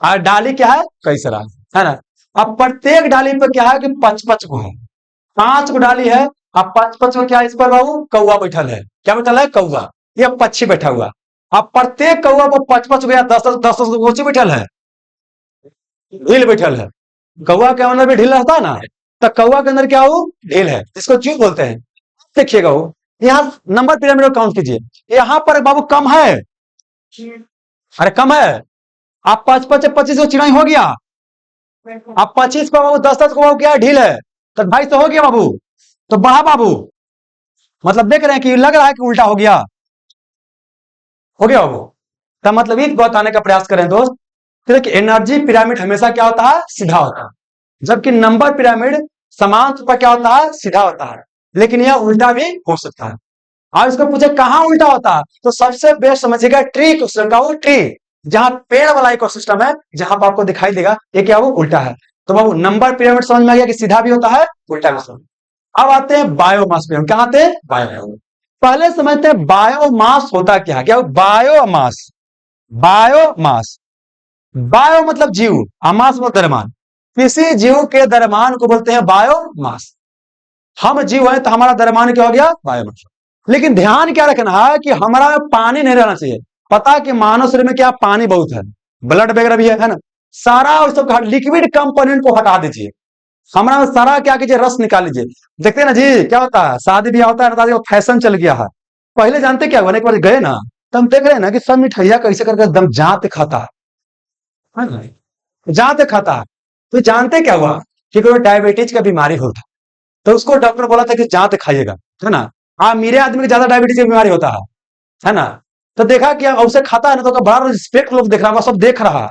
S1: और डाली क्या है, कई सारा, है ना। अब प्रत्येक डाली पे क्या है कि पच पच को है, 5 गो डाली है। अब पच पच को क्या है, इस पर बाबू कौआ बैठल है, क्या बैठल है, कौआ। ये पक्षी बैठा हुआ। अब प्रत्येक कौआ पर पच पच गया, 10 10 गोची बैठल है, ढील बैठल है। कौआ के अंदर भी ढील रहता है ना, तो कौआ के अंदर क्या हो, ढील है, जिसको चूक बोलते हैं। देखिएगा वो, यहाँ नंबर पिरामिड को काउंट कीजिए, यहाँ पर बाबू कम है, अरे कम है। आप 5 5 25 को चिड़ाई हो गया। आप 25 को बाबू 10 10 को बाबू क्या है, ढील है, तो 22 तो हो गया बाबू, तो बढ़ा बाबू। मतलब देख रहे हैं कि लग रहा है कि उल्टा हो गया, हो गया बाबू। तो मतलब ये बताने का प्रयास करें दोस्त, तो देखिए एनर्जी पिरामिड हमेशा क्या होता है, सीधा होता है। जबकि नंबर पिरामिड समान पर क्या होता है, सीधा होता है। लेकिन यह उल्टा भी हो सकता है। और इसको पूछे कहां उल्टा होता है, तो सबसे बेस्ट समझिएगा ट्री इकोसिस्टम का, वो ट्री जहां पेड़ वाला इकोसिस्टम है, जहां पर आपको दिखाई देगा ये क्या, वो उल्टा है। तो बाबू नंबर पिरामिड समझ में आ गया कि सीधा भी होता है, उल्टा भी होता है। अब आते हैं बायोमास पिरामिड, क्या आते हैं, बायोमास। पहले समझते हैं बायोमास होता क्या है, क्या बायोमास, बायोमास। बायो मतलब जीव, अमास मतलब द्रव्यमान। किसी जीव के द्रव्यमान को बोलते हैं बायोमास। हम जीव हैं तो हमारा द्रव्यमान क्या हो गया, बायोमास। लेकिन ध्यान क्या रखना है कि हमारा पानी नहीं रहना चाहिए। पता कि मानव शरीर में क्या पानी बहुत है, ब्लड वगैरह भी है ना। सारा उस सब लिक्विड कंपोनेंट को हटा दीजिए, हमारा सारा क्या कीजिए, रस निकाल लीजिए। देखते हैं ना जी क्या होता है, शादी ब्याह होता है ना, फैशन चल गया है। पहले जानते क्या हुआ, एक बार गए ना, तो हम देख रहे हैं ना कि सब मिठाइया कैसे करके एकदम जाते खाता है ना, जाते खाता है। तो जानते क्या हुआ कि कोई डायबिटीज का बीमारी होता, तो उसको डॉक्टर बोला था कि जाते खाइएगा, है ना। हाँ, मेरे आदमी को ज्यादा डायबिटीज की बीमारी होता है ना। तो देखा कि उसे खाता है ना, तो बड़ा रिस्पेक्ट लोग देख रहा है, सब देख रहा है।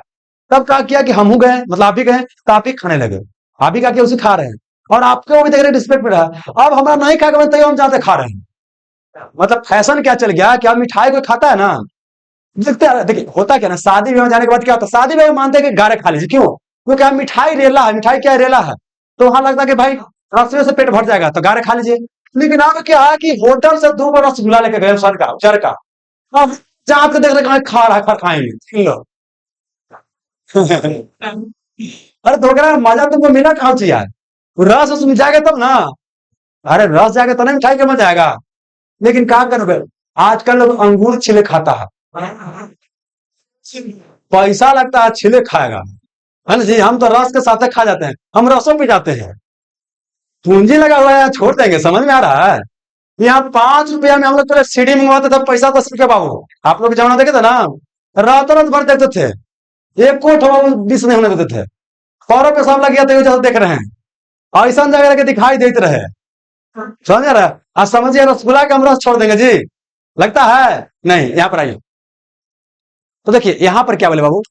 S1: तब कहा किया कि हम गए, मतलब आप ही गए, तो आप ही खाने लगे, आप ही का उसे खा रहे हैं, और आपके वो भी देख रहे रिस्पेक्ट मिल रहा है। अब हमारा नहीं खा के हम जाते खा रहे हैं। मतलब फैशन क्या चल गया कि अब मिठाई कोई खाता है ना, देखते हैं। देखिए होता क्या ना, शादी ब्याह में जाने के बाद क्या होता है, शादी ब्याह में मानते हैं कि गारे खा लीजिए, क्यों, क्योंकि अब मिठाई रेला है, मिठाई क्या रेला है, तो वहां लगता है कि भाई रसोई से पेट भर जाएगा तो गारे खा लीजिए। लेकिन अब क्या है कि होटल से 2 बार रसगुल्ला लेके गए, सर का, चर का। अब जहां के देख रहे खा रहा है, खाएंगे, छीन लो। अरे दोगरा मजा तुमको मिला कहाँ से यार, रस उसमें जाएगा तब ना। अरे रस जाएगा तो नहीं मिठाई के मजा आएगा। लेकिन क्या करोगे, आजकल लोग अंगूर छिले खाता है, पैसा लगता है छिले खाएगा, है ना जी। हम तो रस के साथ खा जाते हैं, हम रसों पी जाते हैं। पूंजी लगा हुआ है, छोड़ देंगे, समझ में आ रहा है। यहाँ 5 रुपया में हम लोग पहले सीढ़ी मंगवाते थे, पैसा 10 रुपया बाबू, आप लोग जमाना देखे थे ना, रातों रात भर देखते थे, एक कोट हम 20 नहीं होने देते थे। 100 पे सब लग गया था, देख रहे हैं, ऐसा जगह के दिखाई देते रहे, समझ रहा है। आज समझिए रसगुल्ला का हम रस छोड़ देंगे जी, लगता है नहीं। यहाँ पर आइए, तो देखिए यहाँ पर क्या बोले बाबू,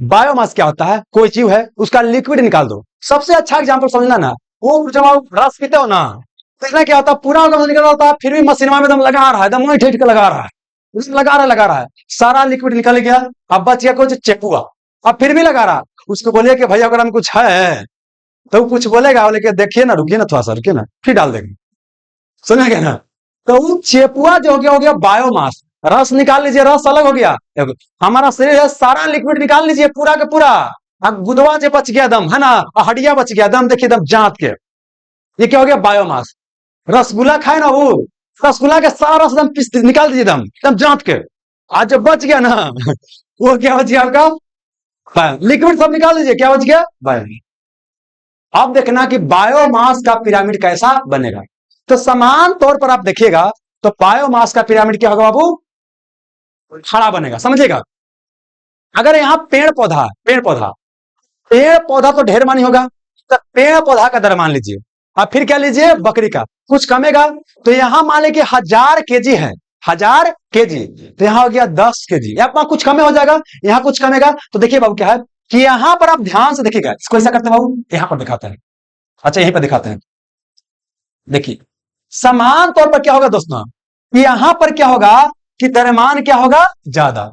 S1: बायोमास क्या होता है? कोई जीव है, उसका लिक्विड निकाल दो। सबसे अच्छा एग्जांपल समझना ना, वो जब आप रस पीते हो ना, तो इसमें क्या होता है, पूरा अगर निकल होता है, फिर भी मशीनवा में एकदम लगा रहा है, एकदम वहीं ठेठ के लगा रहा है, उसमें लगा रहा है, सारा लिक्विड निकल गया। अब बच गया कुछ चेपुआ, अब फिर भी लगा रहा। उसको बोलिए कि भैया अगर हम कुछ है, तो वो कुछ बोलेगा, बोले देखिए ना, रुकिए ना थोड़ा सा, रुकिए ना, फिर डाल देंगे। सुनेगा ना? तो वो चेपुआ जो हो गया बायोमास। रस निकाल लीजिए, रस अलग हो गया। हमारा शरीर है, सारा लिक्विड निकाल लीजिए पूरा का पूरा, अब गुदवा जो बच गया दम है ना, हड्डियां बच गया दम, देखिए दम जांत के, ये क्या हो गया? बायोमास। रसगुल्ला खाए ना, वो रसगुल्ला के सारा रस दम निकाल दीजिए दम एकदम जांत के, आज जब बच गया ना वो क्या बच गया आपका? लिक्विड सब निकाल दीजिए, क्या बच गया? बायो। अब देखना कि बायोमास का पिरामिड कैसा बनेगा। तो समान तौर पर आप देखिएगा, तो बायोमास का पिरामिड क्या होगा बाबू? खड़ा बनेगा, समझेगा? अगर यहां पेड़ पौधा तो ढेर मानी होगा, तो पेड़ पौधा का दर मान लीजिए, अब फिर क्या लीजिए? बकरी का, कुछ कमेगा। तो यहां मान लीजिए 1000 kg है, 1000 kg, तो यहां हो गया 10 kg, यहाँ कुछ कमे हो जाएगा, यहाँ कुछ कमेगा। तो देखिए बाबू क्या है कि यहां पर आप ध्यान से देखिएगा, इसको ऐसा करते हैं बाबू, यहां पर दिखाते हैं, अच्छा यहीं पर दिखाते हैं। देखिए समान तौर पर क्या होगा दोस्तों, कि यहां पर क्या होगा कि द्रव्यमान क्या होगा? ज्यादा।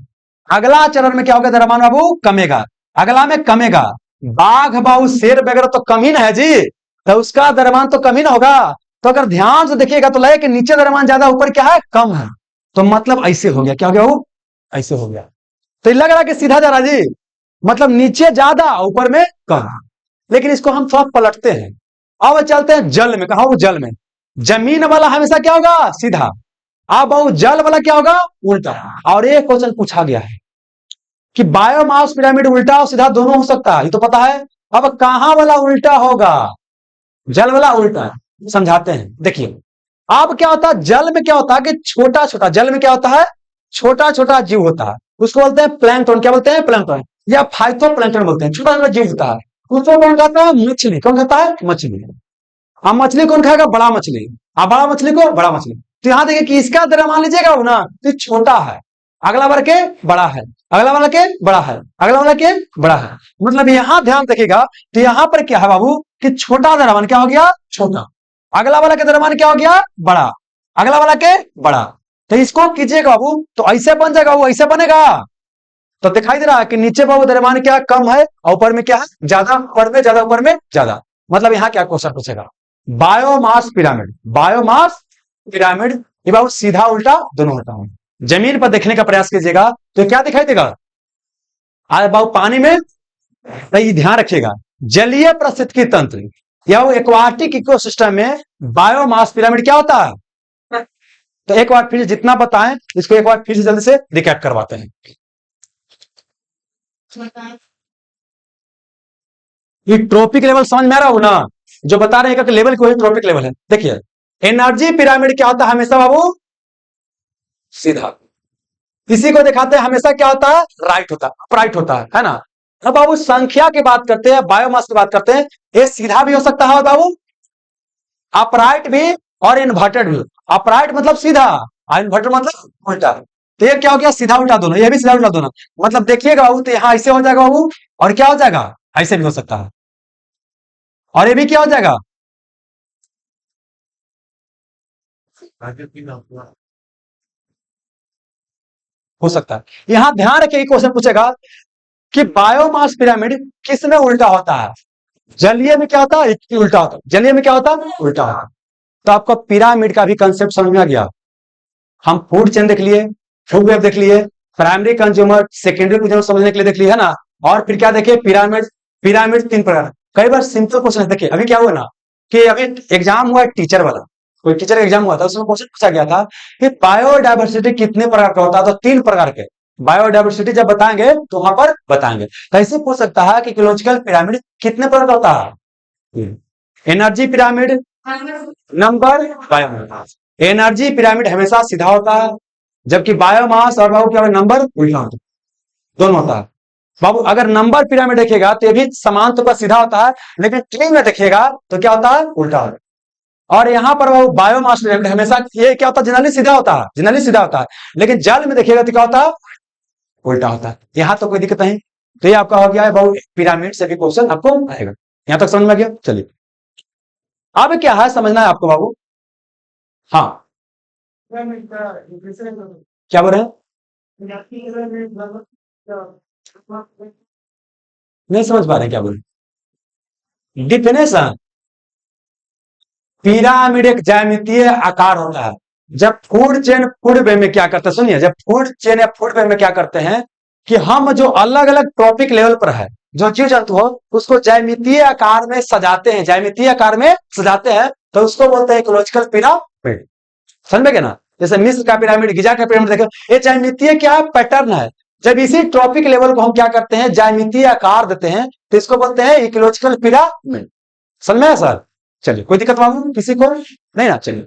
S1: अगला चरण में क्या होगा? द्रव्यमान बाबू कमेगा, अगला में कमेगा। बाघ बाबू शेर वगैरह तो कम ही ना है जी, तो उसका द्रव्यमान तो कम ही ना होगा। तो अगर ध्यान से देखिएगा तो लगे कि नीचे द्रव्यमान ज्यादा, ऊपर क्या है? कम है। तो मतलब ऐसे हो गया, क्या हो गया वो? ऐसे हो गया। तो लग रहा है कि सीधा जा रहा जी, मतलब नीचे ज्यादा ऊपर में कम। लेकिन इसको हम थोड़ा पलटते हैं, अब चलते हैं जल में। कहा? वो जल में जमीन वाला हमेशा क्या होगा? सीधा। अब वो जल वाला क्या होगा? उल्टा। और एक क्वेश्चन पूछा गया है कि बायोमास पिरामिड उल्टा और सीधा दोनों हो सकता है, ये तो पता है। अब कहां वाला उल्टा होगा? जल वाला उल्टा। समझाते हैं, देखिए अब क्या होता है, जल में क्या होता है कि छोटा छोटा, जल में क्या होता है? छोटा छोटा जीव होता है, उसको बोलते हैं प्लैंकटन। क्या बोलते हैं? प्लैंकटन या फाइटोप्लैंकटन बोलते हैं। छोटा छोटा जीव होता है, उसको कौन कहता है? मछली। कौन कहता है? मछली। अब मछली कौन खाएगा? बड़ा मछली। अब बड़ा मछली को बड़ा मछली। तो यहां देखिए कि इसका दर मान लीजिएगा ना, तो छोटा है, अगला वाला के बड़ा है, अगला वाला के बड़ा है, अगला वाला के बड़ा है। मतलब यहां ध्यान देखिएगा, तो यहां पर क्या है बाबू कि छोटा द्रव्यमान क्या हो गया? छोटा। अगला वाला के द्रव्यमान क्या हो गया? बड़ा। अगला वाला के बड़ा। तो इसको कीजिएगा बाबू, तो ऐसे बन जाएगा, वो ऐसे बनेगा। तो दिखाई दे रहा है कि नीचे बाबू द्रव्यमान क्या कम है, और ऊपर में क्या है? ज्यादा। ऊपर में ज्यादा, ऊपर में ज्यादा। मतलब यहां क्या क्वेश्चन पूछेगा? बायोमास पिरामिड, बायोमास पिरामिड, ये बाबू सीधा उल्टा दोनों होता है। जमीन पर देखने का प्रयास कीजिएगा तो क्या दिखाई देगा? आज बाबू पानी में, तो ये ध्यान रखिएगा, जलीय पारिस्थितिकी तंत्र या वो एक्वाटिक इकोसिस्टम में बायोमास पिरामिड क्या होता है? तो एक बार फिर जितना बताएं, इसको एक बार फिर से जल्दी से रिकैप करवाते हैं। ये ट्रॉपिक लेवल समझ में आ रहा हो ना, जो बता रहे हैं कि लेवल कोई ट्रॉपिक लेवल है। देखिए एनर्जी पिरामिड क्या होता है? हमेशा बाबू सीधा। इसी को दिखाते हैं, हमेशा क्या होता है? राइट होता है, अपराइट होता है ना। अब बाबू संख्या की बात करते हैं, बायोमास की बात करते हैं, ये सीधा भी हो सकता है बाबू, अपराइट भी और इन्वर्टेड भी। अपराइट मतलब सीधा, और इन्वर्टेड मतलब उल्टा। तो ये क्या हो गया? सीधा उल्टा दोनों, ये भी सीधा उल्टा दोनों। मतलब देखिएगा बाबू, तो यहां ऐसे हो जाएगा बाबू, और क्या हो जाएगा? ऐसे भी हो सकता है, और ये भी क्या हो जाएगा? हो सकता है। यहां ध्यान रखिए, क्वेश्चन पूछेगा कि बायोमास पिरामिड किस में उल्टा होता है? जलीय में क्या होता है? उल्टा होता है। जलीय में क्या होता है? उल्टा होता है। तो आपको पिरामिड का भी कंसेप्ट समझ में आ गया। हम फूड चेन देख लिए, फूड वेब देख लिए, प्राइमरी कंज्यूमर, सेकेंडरी कंज्यूमर समझने के लिए देख लिए है ना। और फिर क्या देखे? पिरामिड। पिरामिड 3 प्रकार। कई बार सिंपल क्वेश्चन देखिए, अभी क्या हुआ ना कि अभी एग्जाम हुआ टीचर वाला, कोई टीचर एग्जाम हुआ था, उसमें क्वेश्चन पूछा गया था कि बायोडायवर्सिटी कितने प्रकार का होता है? तो 3 प्रकार के। बायोडायवर्सिटी जब बताएंगे तो वहां पर बताएंगे। कैसे पूछ सकता है कि इकोलॉजिकल पिरामिड कितने प्रकार का होता है? Energy pyramid, number, biomass. Energy pyramid हमेशा सीधा होता है, जबकि बायोमास और बाबू क्या नंबर उल्टा होता है, दोनों होता है। बाबू अगर नंबर पिरामिड देखिएगा तो ये भी समान तो पर सीधा होता है, लेकिन ट्री में देखिएगा तो क्या होता है? उल्टा होता है। और यहां पर वो बायोमास पिरामिड हमेशा ये क्या होता है? जनरली सीधा होता है, जनरली सीधा होता है, लेकिन जल में देखिएगा तो क्या होता है? उल्टा होता है। यहां तो कोई दिक्कत नहीं। तो ये आपका हो गया है भाव पिरामिड से भी क्वेश्चन आपको आएगा। यहां तक समझ में गया? चलिए अब क्या है समझना है आपको बाबू। हाँ क्या बोल रहे हैं? नहीं समझ पा रहे क्या बोल रहे? डिफिनेशन पिरामिड एक ज्यामितीय आकार होता है। जब फूड चेन फूड वे में क्या करते हैं, सुनिए, जब फूड चेन या फूड वे में क्या करते हैं कि हम जो अलग अलग ट्रॉपिक लेवल पर है जो जीव जंतु हो उसको ज्यामितीय आकार में सजाते हैं, ज्यामितीय आकार में सजाते हैं, तो उसको बोलते हैं इकोलॉजिकल पिरामिड। समझ में क्या ना? जैसे मिस्र का पिरामिड, गिजा का पिरामिड देखो, ये ज्यामितीय क्या पैटर्न है। जब इसी ट्रॉपिक लेवल को हम क्या करते हैं, ज्यामितीय आकार देते हैं, तो इसको बोलते हैं इकोलॉजिकल पिरामिड। समझ में सर? चलिए कोई दिक्कत बाबू किसी को नहीं ना? चलिए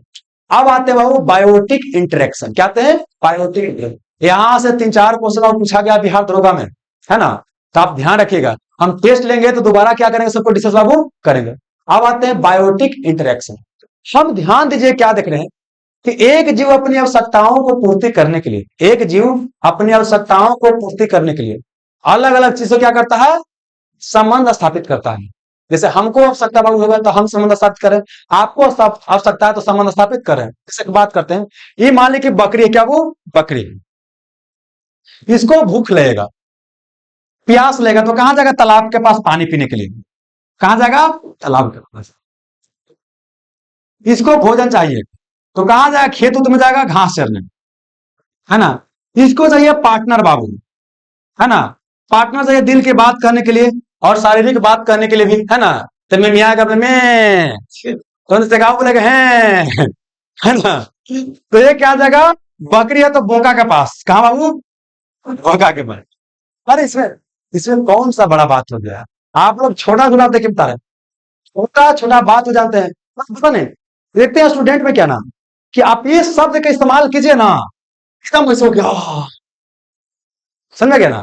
S1: अब आते हैं बाबू बायोटिक इंटरेक्शन। क्या आते हैं? Biotic interaction. यहां से 3-4 क्वेश्चन और पूछा गया बिहार दरोगा में, है ना? तो आप ध्यान रखिएगा, हम टेस्ट लेंगे तो दोबारा क्या करेंगे, सबको डिस्कस बाबू करेंगे। अब आते हैं बायोटिक इंटरेक्शन। हम ध्यान दीजिए क्या देख रहे हैं कि एक जीव अपनी आवश्यकताओं को पूर्ति करने के लिए, एक जीव अपनी आवश्यकताओं को पूर्ति करने के लिए अलग अलग चीजों क्या करता है, संबंध स्थापित करता है। जैसे हमको आवश्यकता होगा तो हम संबंध स्थापित करें, आपको आवश्यकता है तो संबंध स्थापित करें। जैसे बात करते हैं, ये मान ली कि बकरी है, क्या वो बकरी, इसको भूख लगेगा, प्यास लगेगा, तो कहां जाएगा, तालाब के पास पानी पीने के लिए। कहां जाएगा, तालाब के पास। इसको भोजन चाहिए तो कहां जाएगा, खेत उत में जाएगा घास चरने, है ना? इसको चाहिए पार्टनर बाबू, है ना? पार्टनर चाहिए दिल की बात करने के लिए और शारीरिक बात करने के लिए भी, है ना? तो मैं मियाँ का में तो उनसे कहा बोलेगा है ना? तो ये क्या जगह, बकरी है तो बोका के पास, कहा बाबू, बोका के पास। अरे इसमें इसमें कौन सा बड़ा बात हो गया? आप लोग छोटा छोटा देखिए बता रहे हैं, छोटा छोटा बात हो जाते हैं, बस पता नहीं। देखते हैं स्टूडेंट में क्या नाम कि आप ये शब्द का इस्तेमाल कीजिए ना, एकदम ऐसे हो गया, समझ गया ना?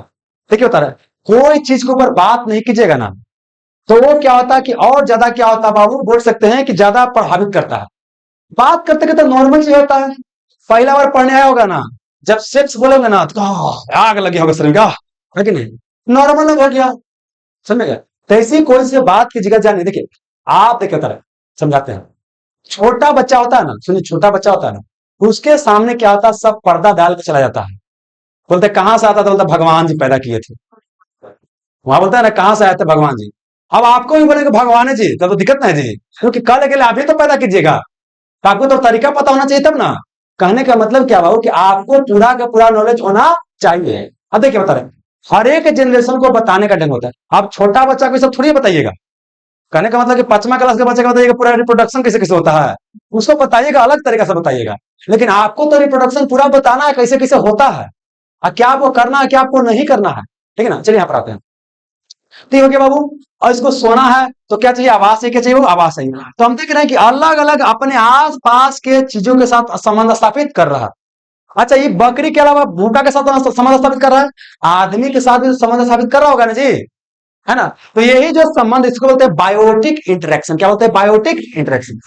S1: देखिए होता है, कोई चीज के ऊपर बात नहीं कीजिएगा ना, तो वो क्या होता है कि और ज्यादा क्या होता है बाबू, बोल सकते हैं कि ज्यादा प्रभावित करता है। बात करते करते नॉर्मल चीज होता है। पहला बार पढ़ने आया होगा ना, जब सेक्स बोलोगे ना तो आग लगी होगा शरीर का, है कि नहीं? नॉर्मल हो गया, समझ गया? तो ऐसी कोई सी बात की जगह जाने, देखिए आप देखिए होता है, समझाते हैं। छोटा बच्चा होता है ना, सुनिए, छोटा बच्चा होता है ना, उसके सामने क्या होता है, सब पर्दा डाल के चला जाता है। बोलते कहां से आता था, बोलता भगवान जी पैदा किए थे। वहां बोलता है ना कहां से आए थे, भगवान जी। अब आपको भी बोलेंगे भगवान जी, तब तो दिक्कत नहीं जी, क्योंकि कल के लिए आप ही तो पैदा कीजिएगा, तो आपको तो तरीका पता होना चाहिए तब ना। कहने का मतलब क्या बाबू कि आपको पूरा का पूरा नॉलेज होना चाहिए। अब देखिए बता रहे, हर एक जनरेशन को बताने का ढंग होता है। आप छोटा बच्चा को सब थोड़ी बताइएगा। कहने का मतलब कि 5वां क्लास के बच्चे का बताइएगा पूरा रिप्रोडक्शन कैसे कैसे होता है, उसको बताइएगा, अलग तरीका से बताइएगा। लेकिन आपको तो रिप्रोडक्शन पूरा बताना है, कैसे कैसे होता है और क्या आपको करना है, क्या आपको नहीं करना है। ठीक है ना? चलिए यहाँ पर आते हैं। ठीक हो गया बाबू। और इसको सोना है तो क्या चाहिए, आवाज से क्या चाहिए, वो आवाज चाहिए। तो हम देख रहे हैं कि अलग अलग अपने आस पास के चीजों के साथ संबंध स्थापित कर रहा है। अच्छा, ये बकरी के अलावा भूखा के साथ संबंध स्थापित कर रहा है, आदमी के साथ भी संबंध स्थापित कर रहा होगा ना जी, है ना? तो यही जो संबंध, इसको बोलते हैं बायोटिक इंटरेक्शन। क्या बोलते हैं, बायोटिक इंटरेक्शन।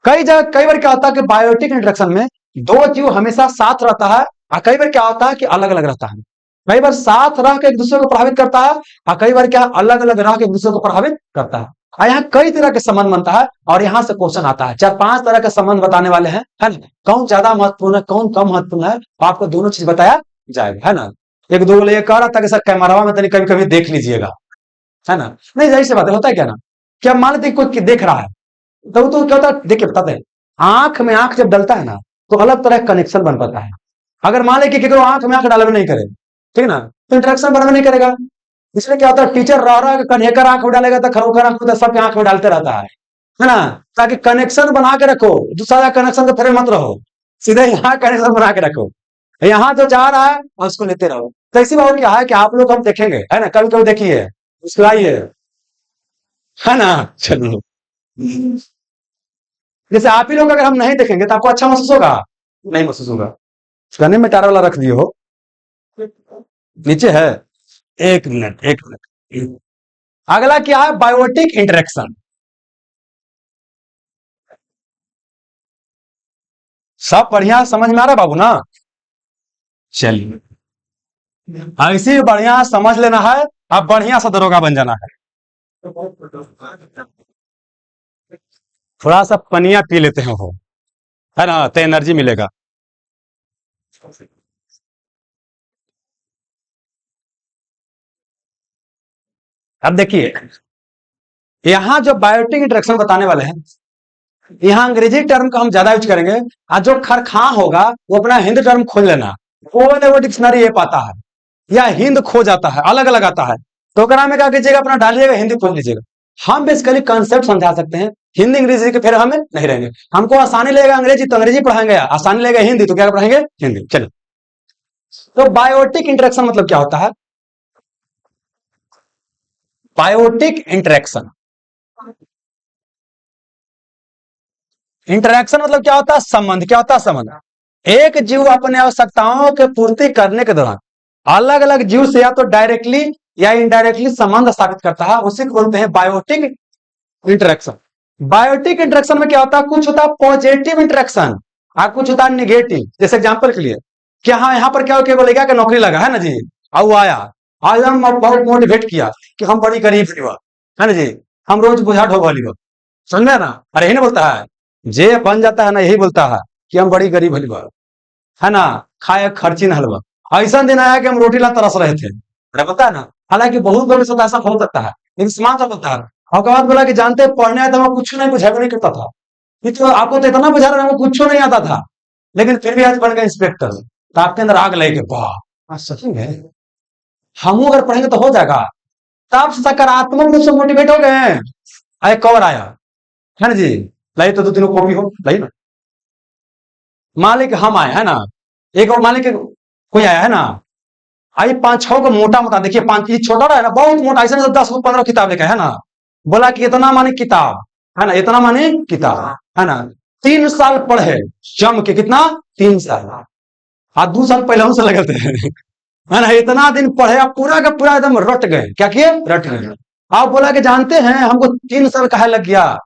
S1: कई जगह कई बार क्या होता है कि बायोटिक इंटरेक्शन में दो जीव हमेशा साथ रहता है, और कई बार क्या होता है कि अलग अलग रहता है। कई बार साथ रह के एक दूसरे को प्रभावित करता है, और कई बार क्या अलग अलग रह के एक दूसरे को प्रभावित करता है। और यहाँ कई तरह के संबंध बनता है, और यहाँ से क्वेश्चन आता है, 4-5 तरह के संबंध बताने वाले हैं, है ना? कौन ज्यादा महत्वपूर्ण है, कौन कम महत्वपूर्ण है, तो आपको दोनों चीज बताया जाएगा, है ना? एक दो बोले, ये कह रहा था कि सर कैमरा में कभी कभी देख लीजिएगा, है ना? नहीं, जाहिर सी बात है, होता है क्या ना, क्या मान लेते कोई देख रहा है, तो क्या होता है, देखिए बताते हैं, आंख में आंख जब डलता है ना, तो अलग तरह का कनेक्शन बन पाता है। अगर मान ले कि केकरो आंख में आंख डालवे नहीं करे, ठीक है ना, तो इंटरेक्शन बनवे नहीं करेगा। इसलिए क्या होता है, टीचर रह रहा है कन्हेकर आंख में डालेगा तो खरोखर आंख में सबके आंख में डालते रहता है ना? ताकि कनेक्शन बना के रखो, दूसरा कनेक्शन तो फिर मत रहो, सीधे यहाँ कनेक्शन बना के रखो, यहाँ जो जा रहा है और उसको लेते रहो। तो इसी बात क्या है कि आप लोग हम देखेंगे, है ना, कभी कभी देखिए, मुस्कुराइए, है ना? चलो, जैसे आप ही लोग अगर हम नहीं देखेंगे तो आपको अच्छा महसूस होगा, नहीं महसूस होगा। गने में टारा वाला रख दिए हो, नीचे है, 1 मिनट 1 मिनट। अगला क्या है, बायोटिक इंटरेक्शन। सब बढ़िया समझ में आ रहा है बाबू ना? चलिए, ऐसी बढ़िया समझ लेना है, अब बढ़िया सा दरोगा बन जाना है। थोड़ा सा पनिया पी लेते हैं वो, है ना, तो एनर्जी मिलेगा। अब देखिए, यहाँ जो बायोटिक इंटरेक्शन बताने वाले हैं, यहाँ अंग्रेजी टर्म का हम ज्यादा यूज करेंगे, और जो खरखा होगा वो अपना हिंदी टर्म खोज लेना। वो डिक्शनरी ये पाता है या हिंद खो जाता है, अलग अलग आता है, तो अगर हमें क्या कीजिएगा, अपना डालिएगा, हिंदी खोज लीजिएगा। हम बेसिकली कंसेप्ट समझा सकते हैं, हिंदी इंग्लिश के फिर हमें नहीं रहेंगे। हमको आसानी लगेगा अंग्रेजी तो अंग्रेजी पढ़ाएंगे, आसानी लगेगा हिंदी तो क्या पढ़ाएंगे, हिंदी। चलो, तो बायोटिक इंटरेक्शन मतलब क्या होता है? बायोटिक इंटरेक्शन, इंटरेक्शन मतलब क्या होता है? संबंध। क्या होता है? संबंध। एक जीव अपने आवश्यकताओं के पूर्ति करने के दौरान अलग अलग जीव से या तो डायरेक्टली या इनडायरेक्टली संबंध स्थापित करता है, उसे बोलते हैं बायोटिक इंटरेक्शन। बायोटिक इंटरेक्शन में क्या होता है? कुछ होता है पॉजिटिव इंटरेक्शन और कुछ होता है निगेटिव। जैसे एग्जांपल के लिए, कि हाँ यहाँ पर क्या हो, बोलेगा कि नौकरी लगा है ना जी, और वो आया, आज हम बहुत मोटिवेट किया कि हम बड़ी गरीब युवा है ना जी, हम रोज बुझा ढोवाली हो, समझ में ना, अरे यही ना बोलता है, जे बन जाता है ना, यही बोलता है कि हम बड़ी गरीब हलवा है ना, खाए खर्ची न हलवा। ऐसा दिन आया कि हम रोटी ला तरस रहे थे, अरे पता है ना। हालांकि बहुत लोगों के साथ ऐसा हो सकता है, लेकिन समाज होता है। और के बाद बोला कि जानते हैं, पढ़ने आया था, मैं कुछ नहीं बुझा नहीं करता था, ये तो आपको तो इतना बुझा रहा है, कुछ नहीं आता था, लेकिन फिर भी आज बन गए इंस्पेक्टर। तो आपके अंदर आग लगे, वाह आज सच में हम अगर पढ़ेंगे तो हो जाएगा। तब सकारात्मक रूप से मोटिवेट हो गए हैं। अरे कवर आया है ना जी, लाई तो दो तीनों कॉपी हो लाई ना, मालिक हम आए है ना, एक और मालिक कोई आया है ना, आई पांच छह को मोटा मोटा देखिए, पांच ये छोटा रहा है ना, बहुत मोटा, ऐसा नहीं 10 15 किताब लेकर है ना, बोला कि इतना माने किताब है ना, इतना माने किताब है ना, 3 साल पढ़े जम के, कितना 3 साल, आज 2 साल पहले से लगे थे है ना, इतना दिन पढ़े, आप पूरा का पूरा एकदम रट गए। क्या किए? रट गए। आप बोला कि जानते हैं हमको 3 साल कहा लग गया,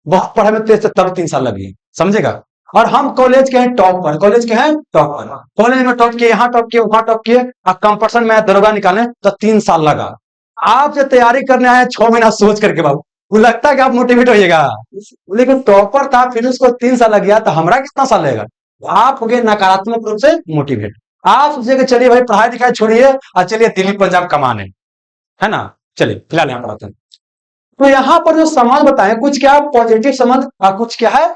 S1: बहुत पढ़े में तेज से, तब 3 साल लगी, समझेगा। और हम कॉलेज के हैं टॉपर, कॉलेज के हैं टॉपर, कॉलेज में टॉप किए, यहाँ टॉप किए, वहां टॉप किए, अब कंपटीशन में दरोगा निकाले तो 3 साल लगा। आप जो तैयारी करने आए 6 महीना सोच करके बाबू, वो लगता है कि आप मोटिवेट होइएगा, लेकिन टॉपर था फिर उसको 3 साल लग गया, तो हमारा कितना साल लगेगा? आप हो गए नकारात्मक रूप से मोटिवेट। आप सोचिए चलिए भाई पढ़ाई लिखाई छोड़िए और चलिए दिल्ली पंजाब कमाने, है ना, चलिए फिलहाल यहाँ पढ़ाते हैं। तो यहाँ पर जो समाज बताए, कुछ क्या पॉजिटिव संबंध और कुछ क्या है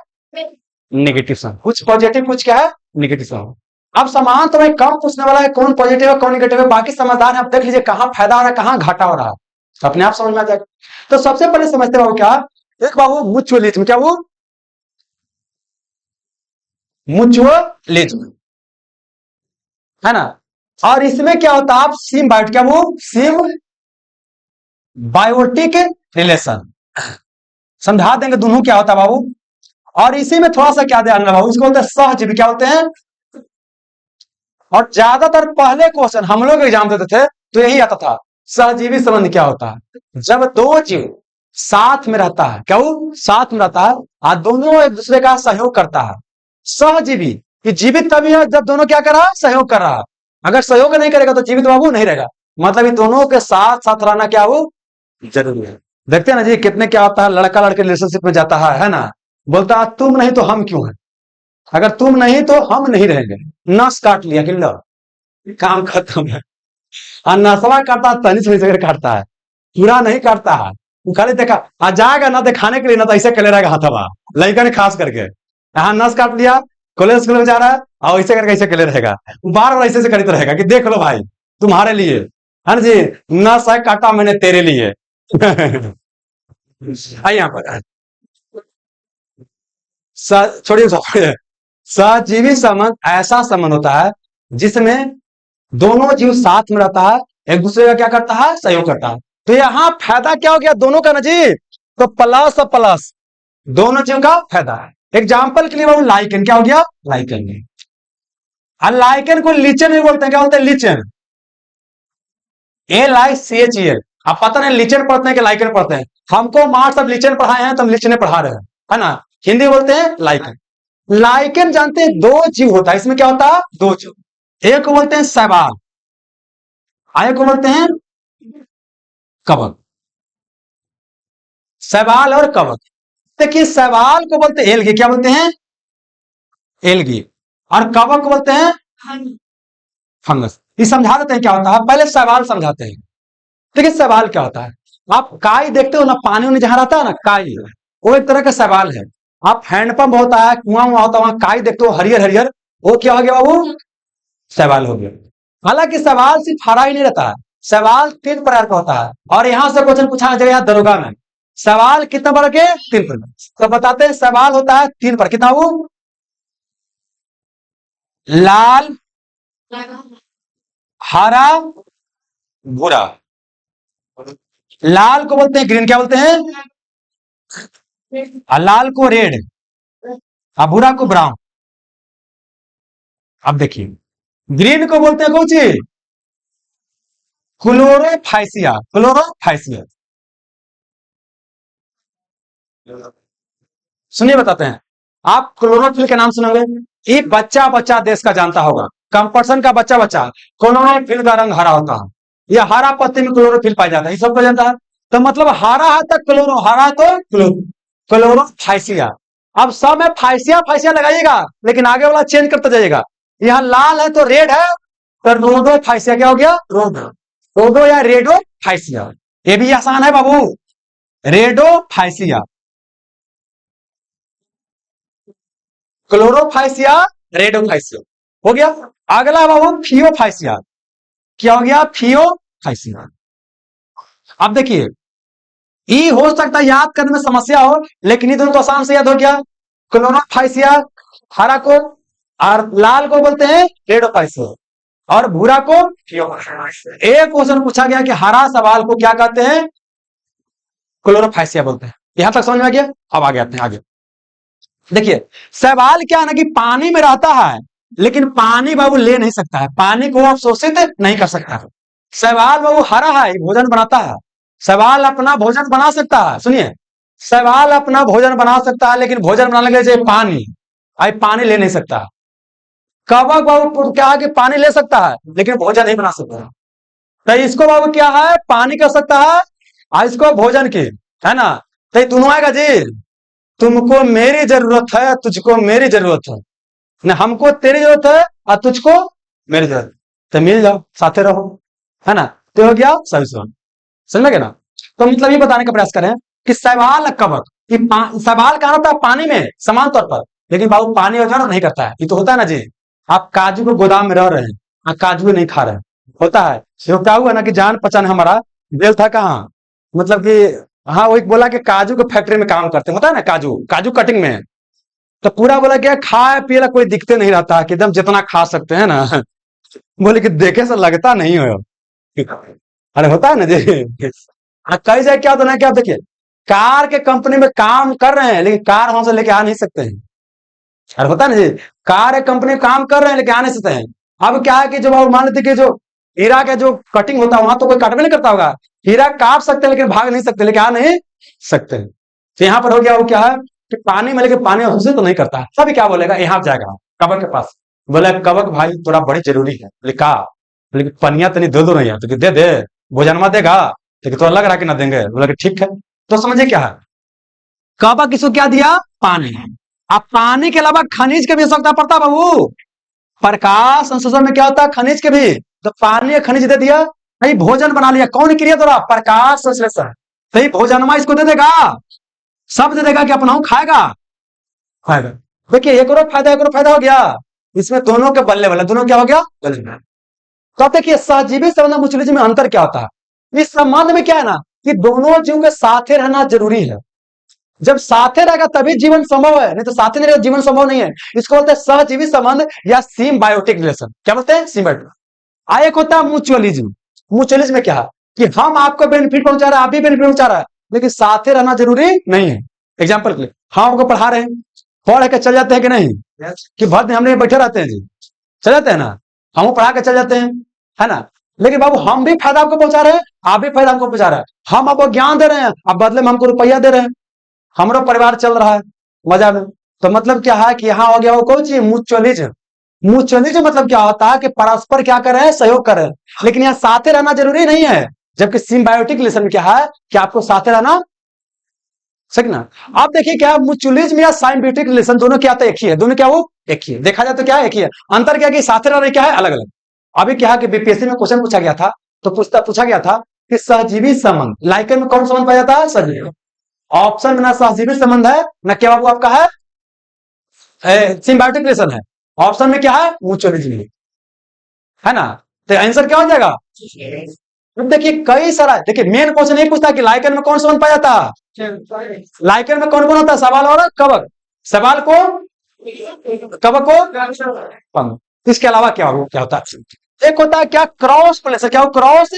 S1: नेगेटिव संबंध, कुछ पॉजिटिव कुछ क्या है नेगेटिव संबंध। अब समान तो मैं कम पूछने वाला है, कौन पॉजिटिव है कौन नेगेटिव है, बाकी समझदार है, आप देख लीजिए कहाँ फायदा हो रहा है कहाँ घाटा हो रहा है, तो अपने आप समझ में आ जाएगा। तो सबसे पहले समझते बाबू क्या, एक बाबू म्यूचुअलिज्म, क्या वो म्यूचुअलिज्म है ना, और इसमें क्या होता है, आप सिम बायोट, क्या वो सिम बायोटिक रिलेशन समझा देंगे दोनों क्या होता है बाबू। और इसी में थोड़ा सा क्या ध्यान रखना बाबू, इसको बोलते हैं सहजीवी, क्या होते हैं। और ज्यादातर पहले क्वेश्चन हम लोग एग्जाम देते थे तो यही आता था, सहजीवी संबंध क्या होता है, जब दो जीव साथ में रहता है, क्या वो साथ में रहता है और दोनों एक दूसरे का सहयोग करता है। सहजीवी, कि जीवित तभी है जब दोनों क्या कर रहा है, सहयोग कर रहा है। अगर सहयोग नहीं करेगा तो जीवित बाबू नहीं रहेगा, मतलब ये दोनों के साथ साथ रहना क्या वो जरूरी है। देखते हैं ना जी, कितने क्या होता है, लड़का लड़के रिलेशनशिप में जाता है ना, बोलता है तुम नहीं तो हम क्यों है, अगर तुम नहीं तो हम नहीं रहेंगे, नस काट लिया कि लो काम खत्म है। और नसवा काटता है तनी से काटता है, पूरा नहीं काटता है, वो खाली देखा आ जाएगा ना दिखाने के लिए, ना तो ऐसे कले रहेगा हथवा, लड़का ने खास करके यहाँ नस काट लिया, कॉलेज स्कूल में जा रहा है और ऐसे करके ऐसे कले रहेगा, बार बार ऐसे करते रहेगा कि देख लो भाई तुम्हारे लिए है ना जी, नस है काटा मैंने तेरे लिए यहाँ पर छोड़िए छोड़िए, सहजीवी संबंध ऐसा संबंध होता है जिसमें दोनों जीव साथ में रहता है, एक दूसरे का क्या करता है, सहयोग करता है। तो यहाँ फायदा क्या हो गया दोनों का ना जी, तो प्लस और प्लस दोनों जीव का फायदा है। एग्जाम्पल के लिए वो लाइकन, क्या हो गया लाइकन, और लाइकन को लीचन भी बोलते हैं, क्या बोलते हैं लीचन, LICHEN। अब पता नहीं लीचन पढ़ते हैं कि लाइकन पढ़ते हैं, हमको मार सब लीचन पढ़ाए हैं तो हम लीचने पढ़ा रहे हैं, है ना, हिंदी बोलते हैं लाइकन। लाइकन जानते हैं दो जीव होता है, इसमें क्या होता है दो जीव, एक को बोलते हैं शैवाल, आय को बोलते हैं कवक। शैवाल और कवक, देखिए शैवाल को बोलते हैं एल्गी, क्या बोलते हैं? एल्गी। और कवक को बोलते हैं फंगस। ये समझा देते हैं क्या होता है, पहले शैवाल समझाते हैं। देखिए शैवाल क्या होता है, आप काई देखते हो ना, पानी में जहां रहता है ना काई, वो एक तरह का शैवाल है। आप हैंडपंप होता है, कुआं होता है, वहां काई देखते हो हरियर हरियर, वो क्या हो गया बाबू? शैवाल हो गया। हालांकि सवाल सिर्फ हरा ही नहीं रहता है, सवाल 3 प्रकार का होता है। और यहां से क्वेश्चन पूछा जाएगा दरोगा में, सवाल कितना प्रकार के? 3 प्रकार। तो बताते हैं सवाल होता है 3 प्रकार, कितना वो? लाल, हरा, भूरा। लाल को बोलते हैं ग्रीन, क्या बोलते हैं? और लाल को रेड, और भूरा को ब्राउन। अब देखिए ग्रीन को बोलते हैं कौन सी? क्लोरोफाइसिया, क्लोरोफाइसिया। सुनिए बताते हैं, आप क्लोरोफिल के नाम सुनोगे, एक बच्चा बच्चा देश का जानता होगा, कंपल्सन का बच्चा बच्चा, क्लोरोफिल का रंग हरा होता है, यह हरा पत्ती में क्लोरोफिल पाया जाता है, ये सबको जानता है। तो मतलब हरा है तो क्लोरो, हरा तो क्लोरोफाइसिया। अब सब में फाइसिया फाइसिया लगाइएगा, लेकिन आगे वाला चेंज करते जाइएगा। यहाँ लाल है तो रेड है, तो रोडो फाइसिया क्या हो गया? रोडो, रोडो या रेडो फाइसिया। ये भी आसान है बाबू, रेडो फाइसिया, क्लोरोफाइसिया, रेडोफाइसिया हो गया। अगला बाबू फियोफाइसिया, क्या हो गया? फियोफाइसिया। अब देखिए ई हो सकता है याद करने में समस्या हो, लेकिन ये दोनों तो आसान से याद हो गया। क्लोरोफाइसिया हरा को, और लाल को बोलते हैं रेडोफाइसिया, और भूरा को फियोफाइसिया। एक क्वेश्चन पूछा गया कि हरा सवाल को क्या कहते हैं? क्लोरोफाइसिया बोलते हैं। यहां तक समझ में आ गया। अब आगे आते हैं आगे। देखिए सवाल क्या है ना कि पानी में रहता है, लेकिन पानी बाबू ले नहीं सकता है, पानी को अवशोषित नहीं कर सकता है। सवाल बाबू हरा है, भोजन बनाता है, सवाल अपना भोजन बना सकता है। सुनिए सवाल अपना भोजन बना सकता है, लेकिन भोजन बनाने के लिए पानी, आई पानी ले नहीं सकता है। कवक बाबू क्या है कि पानी ले सकता है, लेकिन भोजन नहीं बना सकता है। तो इसको बाबू क्या है? पानी कर सकता है, और इसको भोजन की, है ना? तो ये दोनों आएगा जी। तुमको मेरी जरूरत है, तुझको मेरी जरूरत है, न हमको तेरी जरूरत है और तुझको मेरी जरूरत, तो मिल जाओ, साथे रहो, है ना? तो हो गया सही सवाल। समझ गए ना? तो मतलब ये बताने का प्रयास करें कि सवाल कवक, कि सवाल कहां होता है? पानी में समान तौर पर, लेकिन बाबू पानी वगैरह नहीं करता है। ये तो होता है ना जी, आप काजू को गोदाम में रह रहे हैं, आप काजू नहीं खा रहे हैं, होता है। ये क्या हुआ ना कि जान पहचान हमारा दिल था कहाँ, मतलब कि हाँ वो एक बोला कि काजू के फैक्ट्री में काम करते, होता है ना काजू, काजू कटिंग में। तो पूरा बोला क्या खाए पिए कोई दिखते नहीं रहता कि एकदम जितना खा सकते हैं ना। बोले कि देखे से लगता नहीं हो। अरे होता है ना जी। कई जगह क्या होता है ना, क्या देखिए कार के कंपनी में काम कर रहे हैं, लेकिन कार वहां से लेके आ नहीं सकते हैं। अरे होता है ना जी, कार एक कंपनी में काम कर रहे हैं लेकिन आ नहीं सकते हैं। अब क्या है कि जो मान लेते कि जो हीरा का जो कटिंग होता है वहां तो कोई काट भी नहीं करता होगा, हीरा काट सकते हैं लेकिन भाग नहीं सकते, लेकिन आ नहीं सकते। तो यहाँ पर हो गया वो क्या है कि पानी में लेके पानी हमसे तो नहीं करता है। तभी क्या बोलेगा, यहाँ जाएगा कवक के पास, बोला कवक भाई थोड़ा बड़ी जरूरी है, बोले कहा, बोले पनिया तनी दे दो नहीं है, तो दे दे, भोजनमा देगा, लेकिन थोड़ा लग रहा कि ना देंगे, बोला कि ठीक है। तो समझिए क्या है, कवक किसको क्या दिया? पानी। अब पानी के अलावा खनिज के भी आवश्यकता पड़ता बाबू, प्रकाश संश्लेषण में क्या होता है? खनिज के भी। तो पानी या खनिज दे दिया, भाई भोजन बना लिया, कौन क्रिया द्वारा? प्रकाश संश्लेषण। तो भोजनमा इसको दे देगा, सब दे देगा कि अपना खाएगा, खाएगा। देखिए एक और फायदा हो गया इसमें, दोनों के बल्ले वाले, दोनों क्या हो गया? बल्ले। तो अब देखिए सहजीवी संबंध और म्यूचुअलिज्म में अंतर क्या होता है? इस संबंध में क्या है ना कि दोनों जीवों के साथे रहना जरूरी है। जब साथे रहेगा तभी जीवन संभव है, नहीं तो साथे नहीं रहेगा जीवन संभव नहीं है। इसको बोलते हैं सहजीवी संबंध या सिम्बायोटिक रिलेशन। क्या बोलते हैं? सिम्बायोटिक। एक होता है म्यूचुअलिज्म। म्यूचुअलिज्म में क्या है कि हम आपको बेनिफिट पहुंचा रहे हैं, आप भी बेनिफिट पहुंचा रहा है, लेकिन साथे रहना जरूरी नहीं है। एग्जाम्पल के लिए हम आपको पढ़ा रहे हैं, पढ़ के चल जाते हैं कि नहीं, कि भर दिन हमने बैठे रहते हैं जी, चल जाते हैं ना, हम पढ़ा के चल जाते हैं, है ना? लेकिन बाबू हम भी फायदा आपको पहुंचा रहे हैं, आप भी फायदा हमको पहुंचा रहे हैं, हम आपको ज्ञान दे रहे हैं, अब बदले में हमको रुपया दे रहे हैं, हमारा परिवार चल रहा है मजा में। तो मतलब क्या है कि यहाँ हो गया वो कौन चीज? म्यूचुअलिज्म। म्यूचुअलिज्म मतलब क्या होता है कि परस्पर क्या कर रहे हैं, सहयोग कर रहे हैं, लेकिन यहाँ साथे रहना जरूरी नहीं है। जबकि सिम्बायोटिक रिलेशन क्या है कि आपको साथे रहना, सही ना। आप देखिए क्या म्यूचुअलिज्म या सिम्बायोटिक रिलेशन दोनों क्या, तो एक ही है, दोनों क्या, वो एक ही है, देखा जाए तो क्या एक ही है। अंतर क्या कि साथे रह रहे क्या है, अलग अलग। अभी क्या है कि बीपीएससी में क्वेश्चन पूछा गया था, तो पूछा गया था कि सहजीवी संबंध लाइकन में कौन संबंध पाया जाता है, सहजीवी। ऑप्शन में ना सहजीवी संबंध है, ना क्या बाबू आपका है सिम्बायोटिक रिलेशन है। ऑप्शन में क्या है, म्यूचुअलिज्म है ना। तो आंसर क्या हो जाएगा। अब देखिए कई सारा, देखिए मेन क्वेश्चन नहीं पूछता कि लाइकन में कौन संबंध पाया जाता है, लाइकन में कौन कौन होता है, सवाल और कवक, सवाल को कवक को पंख। इसके अलावा क्या होता है, एक होता है क्या, क्रॉस पोलिनेशन, क्या हो, क्रॉस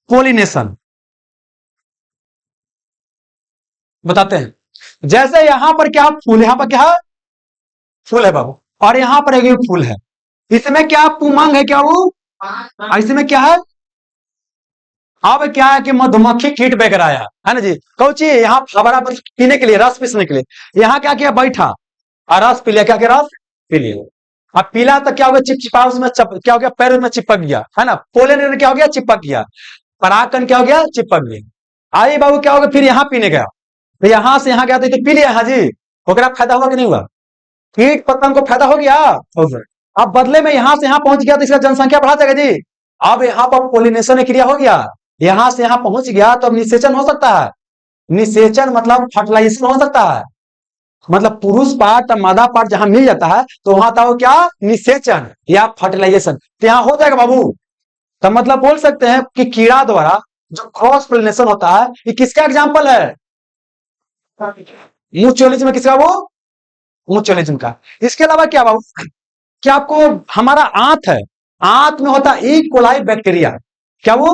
S1: पोलिनेशन बताते हैं। जैसे यहां पर क्या फूल, यहां पर क्या है, फूल है बाबू, और यहां पर एक फूल है, इसमें क्या पुमंग है, क्या वो, और इसमें क्या है, अब क्या है कि मधुमक्खी कीट वगैरह आया है ना जी, कौची यहाँ फवारा पर पीने के लिए, रस पीसने के लिए, यहाँ क्या किया, बैठा और रस पी लिया, क्या किया, रस पी लिया। अब पीला तो क्या हो गया, चिपचिपा उसमें क्या हो गया, पैर में चिपक गया है ना, पोलन क्या हो गया, चिपक गया, परागकण क्या हो गया, चिपक गया। आई बाबू क्या हो गया, फिर यहाँ पीने गया, तो यहां से यहाँ गया तो पी लिया, हाँ जी, ओकरा फायदा हुआ कि नहीं हुआ, कीट पतंग को फायदा हो गया, हो गया। अब बदले में यहां से यहाँ पहुंच गया तो इसका जनसंख्या बढ़ा जाएगा जी। अब यहाँ पर पोलिनेशन क्रिया हो गया, यहां से यहां पहुंच गया तो अब निषेचन हो सकता है। निषेचन मतलब फर्टिलाइजेशन हो सकता है, मतलब पुरुष पार्ट और मादा पार्ट जहां मिल जाता है तो वहां था वो क्या, निषेचन या फर्टिलाइजेशन, तो यहां हो जाएगा बाबू। तो मतलब बोल सकते हैं कि कीड़ा द्वारा जो क्रॉस पोलिनेशन होता है, ये किसका एग्जाम्पल है, म्यूचुअलिज्म में, किसका, वो म्यूचुअलिज्म का। इसके अलावा क्या बाबू, क्या आपको हमारा आंत है, आंत में होता है ई कोलाई बैक्टीरिया, क्या वो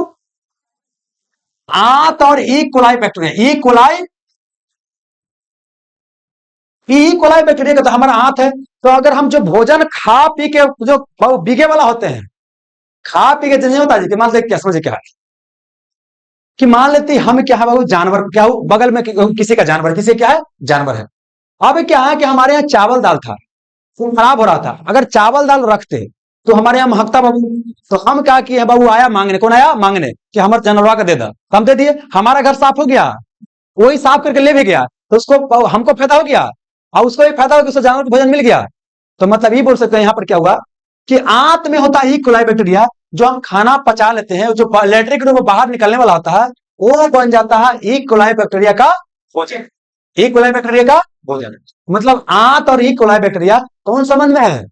S1: आंत और E coli bacteria, E coli bacteria का तो हमारा आंत है। तो अगर हम जो भोजन खा पी के जो बीगे वाला होते हैं, खा पी के नहीं होता जी, मान लेते क्या, समझे क्या है कि मान लेते हम क्या है बाबू, जानवर क्या हो, बगल में किसी का जानवर, किसी क्या है, जानवर है। अब क्या है कि हमारे यहाँ चावल दाल था, खराब हो रहा था, अगर चावल दाल रखते तो हमारे यहाँ महकता बाबू, तो हम क्या किए बाबू, आया मांगने, कौन आया मांगने कि हमारे जानवर का दे दो, हम दे दिए, हमारा घर साफ हो गया, वही साफ करके ले भी गया, तो उसको हमको फायदा हो गया और उसको भी फायदा हो गया, उसको जानवर को भोजन मिल गया। तो मतलब ये बोल सकते हैं यहाँ पर क्या हुआ कि आंत में होता है कोलाई बैक्टीरिया, जो हम खाना पचा लेते हैं, जो लैट्रिन के रूप में बाहर निकलने वाला होता है, वो बन जाता है ई कोलाई बैक्टीरिया का भोजन, ई कोलाई बैक्टीरिया का भोजन। मतलब आंत और ई कोलाई बैक्टीरिया कौन संबंध में है,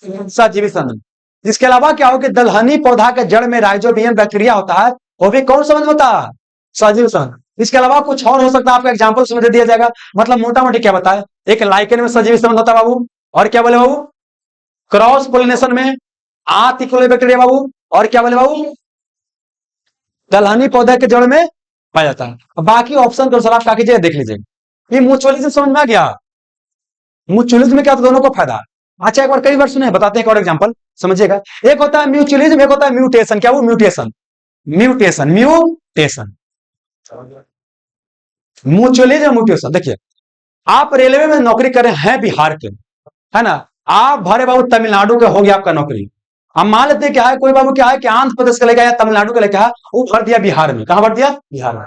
S1: सजीवी संबंध। इसके अलावा क्या हो कि दलहनी पौधा के जड़ में राइजोबियम बैक्टीरिया होता है, वो भी कौन संबंध होता है, सजीव संबंध। इसके अलावा कुछ और हो सकता है, आपका एग्जाम्पल समझ दिया जाएगा। मतलब मोटा मोटी क्या बताए, एक लाइकेन में सजीवी संबंध होता है बाबू, और क्या बोले बाबू, क्रॉस पोलिनेशन में आंत ई कोलाई बैक्टीरिया बाबू, और क्या बोले बाबू, दलहनी पौधे के जड़ में पाया जाता है। अब बाकी ऑप्शन के अनुसार आप क्या कीजिए, देख लीजिए। ये म्यूचुअलिज्म समझ में आ गया, म्यूचुअलिज्म में क्या तो दोनों को फायदा। अच्छा एक बार, कई बार सुने, बताते हैं एक और एग्जांपल समझिएगा। एक होता है म्यूचुअलिज्म, एक होता है म्यूटेशन, क्या वो म्यूटेशन, म्यूटेशन म्यूचुअलिज्म म्यूटेशन। देखिए आप रेलवे में नौकरी कर रहे हैं बिहार के, है ना, आप भरे बाबू तमिलनाडु के, हो गया आपका नौकरी। हम मान लेते हैं क्या है, कोई बाबू क्या है कि आंध्र प्रदेश का लेकर या तमिलनाडु का लेकर है, वो भर दिया बिहार में, कहां भर दिया, बिहार में।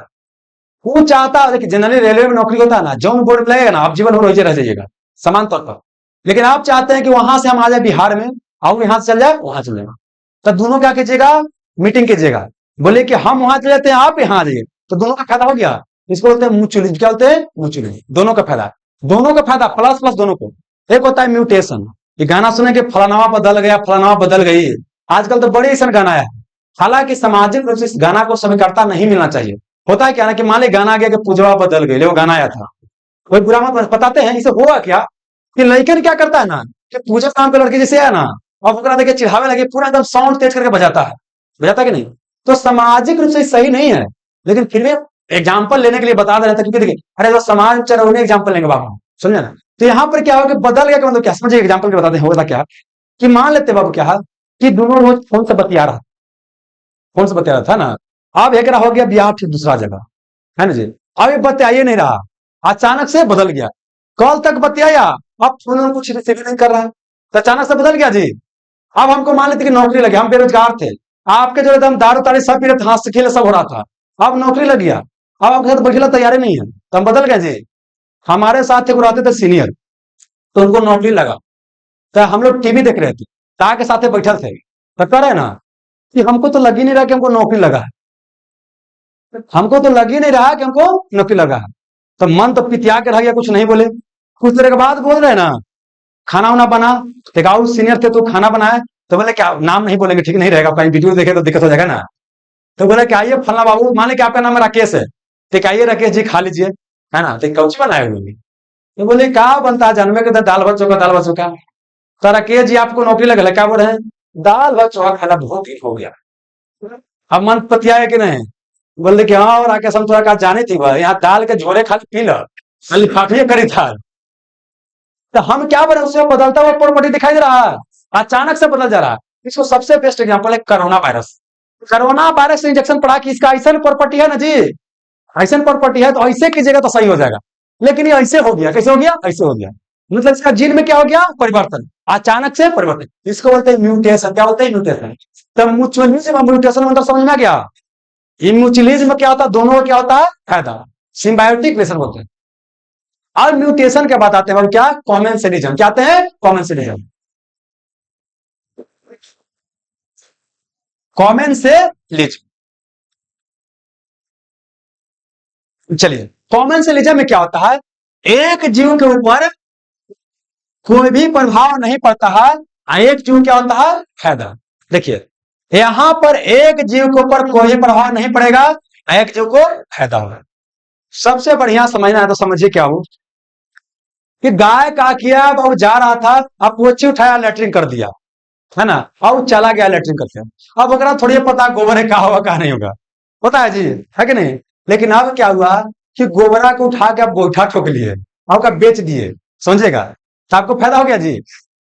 S1: वो चाहता है, देखिए जनरली रेलवे में नौकरी होता है ना, जौन बोर्ड लगेगा ना, आप जीवन भर वही रह जाइएगा समान तौर पर। लेकिन आप चाहते हैं कि वहां से हम आ जाए बिहार में, और यहाँ से चल जाए वहां चल जाएगा, तो दोनों क्या कीजिएगा, मीटिंग कीजिएगा, बोले कि हम वहां चले जाते हैं, आप यहाँ आ जाइए, तो दोनों का फायदा हो गया। इसको बोलते हैं म्यूचुअलिज्म, क्या बोलते हैं, म्यूचुअलिज्म, दोनों का फायदा, दोनों का फायदा प्लस प्लस दोनों को। एक होता है म्यूटेशन, ये गाना सुने कि फलानावा बदल गया, फलानावा बदल गई, आजकल तो बड़े ऐसा गाना है। हालांकि सामाजिक रूप से इस गाना को स्वीकारता नहीं मिलना चाहिए। होता है क्या ना कि मान ली गाना आ गया कि पूजवा बदल गई, वो गाना आया था, कोई बुरा मत बताते हैं, इसे हुआ क्या कि लड़कन क्या करता है ना कि पूजा काम के लड़के जैसे है ना, और ओकरा देखे चिढ़ावे लगे, पूरा एकदम साउंड तेज करके बजाता कि नहीं। तो सामाजिक रूप से सही नहीं है, लेकिन फिर भी एग्जाम्पल लेने के लिए बता दे रहे थे, क्योंकि देखिए अरे जो समाज चल रहे एग्जाम्पल लेंगे बाबू, समझे ना। तो यहाँ पर क्या हो कि बदल गया, मतलब क्या समझिए, एग्जाम्पल के बताते हैं। होता क्या कि मान लेते बाबू क्या कि दोनों रोज फोन से बतिया रहा था ना, अब एक हो गया ब्याह फिर दूसरा जगह, है ना जी। अब ये बतियाए नहीं रहा, अचानक से बदल गया, कल तक बतियाया, अब फोन कुछ रिसीव नहीं कर रहा है, तो अचानक से बदल गया जी। अब हमको मान लेते कि नौकरी लगी, हम बेरोजगार थे, आपके जो एकदम दारू तारी सब पी रहे थे, हंस खेल सब हो रहा था, अब नौकरी लग गया, अब आपके साथ बैठे तैयारी नहीं है, तो हम बदल गए जी। हमारे साथ थे, रहते थे सीनियर, तो उनको नौकरी लगा, तो हम लोग टीवी देख रहे थे, ता के साथ बैठे थे, तो कह रहे ना कि हमको तो लग ही नहीं रहा कि हमको नौकरी लगा है, हमको तो लग ही नहीं रहा कि हमको नौकरी लगा है। तो मन तो पितिया के रह गया, कुछ नहीं बोले। कुछ देर के बाद बोल रहे ना, खाना वाना बना, टेकाऊ सीनियर थे तो खाना बनाए, तो बोले क्या, नाम नहीं बोलेंगे, ठीक नहीं रहेगा, कहीं वीडियो देखे तो दिक्कत हो जाएगा ना। तो बोले क्या, आइए फलना बाबू, माने कि आपका नाम है राकेश है, तो क्या आइए राकेश जी खा लीजिए, है ना, तो कौची बनाए हुए। तो बोले क्या बनता है, जन्मे के तो दाल भात चोखा, दाल भात चोखा। तो राकेश जी आपको नौकरी लगा, क्या बोल रहे हैं, दाल भात चोखा खाना बहुत ही हो गया। अब मन पतिया है कि नहीं, बोले कि हाँ, और राकेश हम थोड़ा का जाने थी, यहाँ दाल के झोले खाली पी लो, खाली फाफिए करी था। तो हम क्या बने, उसमें बदलता हुआ प्रॉपर्टी दिखाई दे रहा है, अचानक से बदल जा रहा है। इसको सबसे बेस्ट एग्जांपल है corona virus. Corona virus injection पड़ा कि इसका ऐसा प्रॉपर्टी है ना जी, ऐसा प्रॉपर्टी है, तो ऐसे कीजिएगा तो सही हो जाएगा। लेकिन ये ऐसे हो गया, कैसे हो गया, ऐसे हो गया, मतलब इसका जीन में क्या हो गया, परिवर्तन, अचानक से परिवर्तन, इसको बोलते हैं म्यूटेशन। क्या बोलते हैं, म्यूटेशन। तो म्यूचुअलिज्म और म्यूटेशन मतलब समझ में आ गया। म्यूचुअलिज्म क्या होता है, दोनों का क्या होता है, फायदा, सिम्बायोटिक रिलेशन बोलते हैं। और म्यूटेशन के बाद आते हैं क्या, कॉमेंसलिज्म। क्या आते हैं, कॉमेंसलिज्म। कॉमेंसलिज्म, चलिए, कॉमेंसलिज्म में क्या होता है, एक जीव के ऊपर कोई भी प्रभाव नहीं पड़ता है, एक जीव क्या होता है, फायदा। देखिए यहां पर एक जीव के ऊपर कोई प्रभाव नहीं पड़ेगा, एक जीव को फायदा होगा। सबसे बढ़िया समझना है तो समझिए क्या हो कि गाय का किया, वो जा रहा था, अब पोछी उठाया, लेटरिन कर दिया, है ना, अब चला गया लेटरिन करके। अब अगर थोड़ी पता गोबर है, क्या होगा क्या नहीं होगा, पता है जी, है कि नहीं। लेकिन अब क्या हुआ कि गोबरा को उठा के आप गोईठा ठोक लिए, आपका बेच दिए, समझेगा, तो आपको फायदा हो गया जी।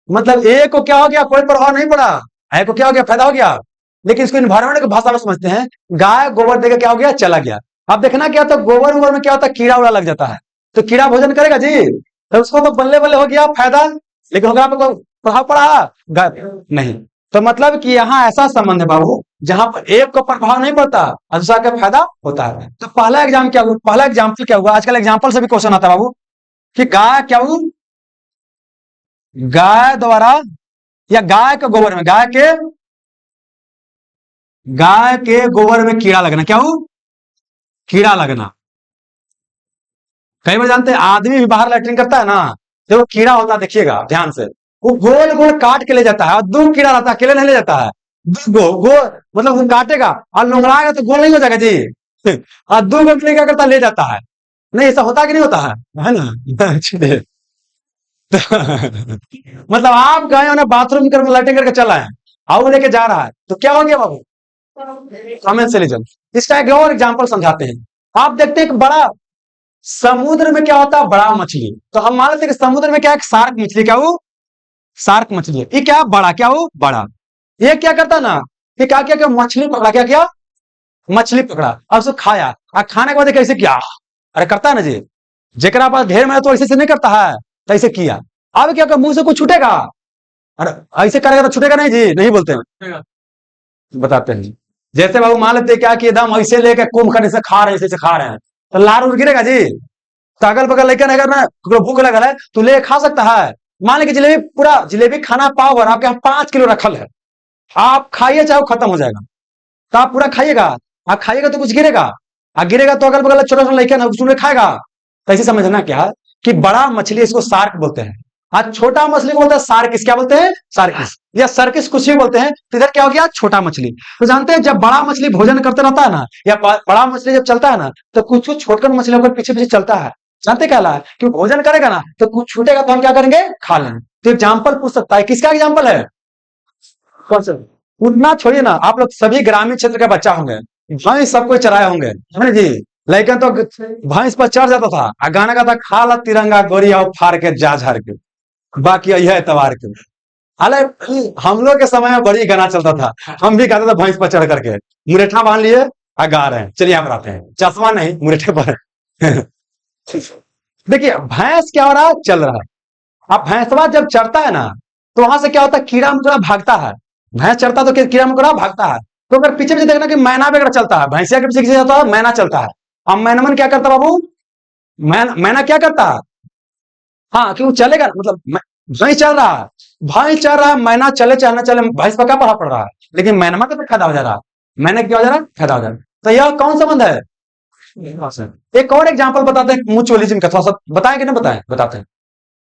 S1: मतलब एक को क्या हो गया, कोई प्रभाव नहीं पड़ा, एक को क्या हो गया, फायदा हो गया। लेकिन इसको इन्वायरमेंट की भाषा में समझते हैं, गाय गोबर देकर क्या हो गया, चला गया। अब देखना क्या, तो गोबर उबर में क्या होता है, कीड़ा उड़ा लग जाता है, तो कीड़ा भोजन करेगा जी, तो उसको तो बल्ले बल्ले हो गया फायदा। लेकिन अगर आपको प्रभाव पड़ा नहीं, तो मतलब कि यहाँ ऐसा संबंध है बाबू, जहां पर एक को प्रभाव नहीं पड़ता और दूसरा का फायदा होता है। तो पहला एग्जाम क्या हुआ, पहला एग्जाम्पल क्या हुआ, आजकल एग्जाम्पल से भी क्वेश्चन आता है बाबू, कि गाय क्या हुआ, गाय द्वारा या गाय के गोबर में, गाय के गोबर में कीड़ा लगना, क्या हुआ, कीड़ा लगना। कई बार जानते हैं, आदमी भी बाहर लैट्रिन करता है ना, तो वो कीड़ा होता है, देखिएगा ध्यान से, वो गोल गोल काट के ले जाता है, और दो कीड़ा रहता है, अकेले नहीं ले जाता है, दो गोल, मतलब वो काटेगा और लोंगड़ाएगा तो गोल नहीं हो जाएगा जी। और दो गोल क्या करता है, ले जाता है। नहीं, ऐसा होता कि नहीं होता है ना। चलिए। मतलब आप गए हो ना बाथरूम कर लैट्रिन करके चला है, और वो लेके जा रहा है, तो क्या हो गया बाबू, कॉमन सेलिजन। इसका एक और एग्जाम्पल समझाते हैं। आप देखते हैं एक बड़ा समुद्र में क्या होता है, बड़ा मछली, तो हम मान लेते हैं कि समुद्र में क्या है, शार्क मछली, क्या वो, शार्क मछली है, ये क्या है, बड़ा, क्या वो, बड़ा। ये क्या करता ना, ये क्या किया, मछली पकड़ा, क्या किया, मछली पकड़ा, और उसको खाया, और खाने के बाद कैसे किया, अरे करता है ना जी, जेकरा पास ढेर में तो ऐसे से नहीं करता है, तो ऐसे किया। अब क्या मुंह से कुछ छूटेगा, अरे ऐसे करेगा तो छूटेगा नहीं जी, नहीं बोलते हैं, बताते हैं जी। जैसे बाबू मान लेते क्या कि एकदम ऐसे लेके कुंभकर्ण से खा रहे हैं, ऐसे खा रहे हैं, तो लार उड़ गिरेगा जी। तो अगल बगल लेकर अगर ना भूख लगल है तो ले खा सकता है। मान लीजिए जलेबी, पूरा जलेबी खाना पाव भर आपके यहाँ 5 किलो रखल है, आप खाइए चाहे वो खत्म हो जाएगा, तो आप पूरा खाइएगा, आप खाइएगा तो कुछ गिरेगा, आ गिरेगा तो अगल बगल छोटा छोटा लेके ना उसमें खाएगा। तो ऐसे समझना क्या कि बड़ा मछली इसको शार्क बोलते हैं, आज छोटा मछली को बोलते हैं सार्किस, क्या बोलते हैं, सार्किस या सर्किस, कुछ भी बोलते हैं। तो इधर क्या हो गया, छोटा मछली। तो जानते हैं जब बड़ा मछली भोजन करते रहता है ना, या बड़ा मछली जब चलता है ना, तो कुछ कुछ छोटकर मछलियों पर पीछे पीछे चलता है। जानते क्या ला कि भोजन करेगा ना, तो कुछ छूटेगा तो हम क्या करेंगे, खा लेंगे। तो एग्जाम्पल पूछ सकता है, किसका एग्जाम्पल है, कौन सा। उतना छोड़िए ना, आप लोग सभी ग्रामीण क्षेत्र के बच्चा होंगे, भैंस सबको चराए होंगे, है ना जी। लेकिन तो भैंस पर चढ़ जाता था, आ गाना गाता, खा ला तिरंगा गोरिया फाड़ के जा झाड़ के, बाकी यही है तवार के। हालांकि हम लोग के समय में बड़ी गाना चलता था, हम भी गाते थे भैंस पर चढ़ करके, मुरेठा बांध लिए और गा रहे हैं, चलिए हम आते हैं, चश्मा नहीं मुरेठे पर। देखिए भैंस क्या हो रहा है, चल रहा है। अब भैंसवा जब चढ़ता है ना, तो वहां से क्या होता है, कीड़ा मकोड़ा भागता है। भैंस चरता तो कीड़ा मकोड़ा भागता है। तो अगर पीछे पीछे देखना कि मैना भी अगर चलता है, भैंसिया के पीछे पीछे जाता है, मैना चलता है। अब मैनमन क्या करता है बाबू, मैना क्या करता है, हाँ क्यों चलेगा, मतलब भैंस चल रहा है, भैंस चल रहा है, मैना चले चाहे ना चले, भैंस पर क्या प्रभाव पड़ रहा है, लेकिन मैनमा का तो फायदा हो जा रहा है, मैंने क्या हो जा रहा है, फायदा हो जा रहा है। तो यह कौन संबंध है। एक और एग्जांपल बताते हैं म्यूचुअलिज्म का, थोड़ा सा बताएं कि नहीं बताएं, बताते हैं।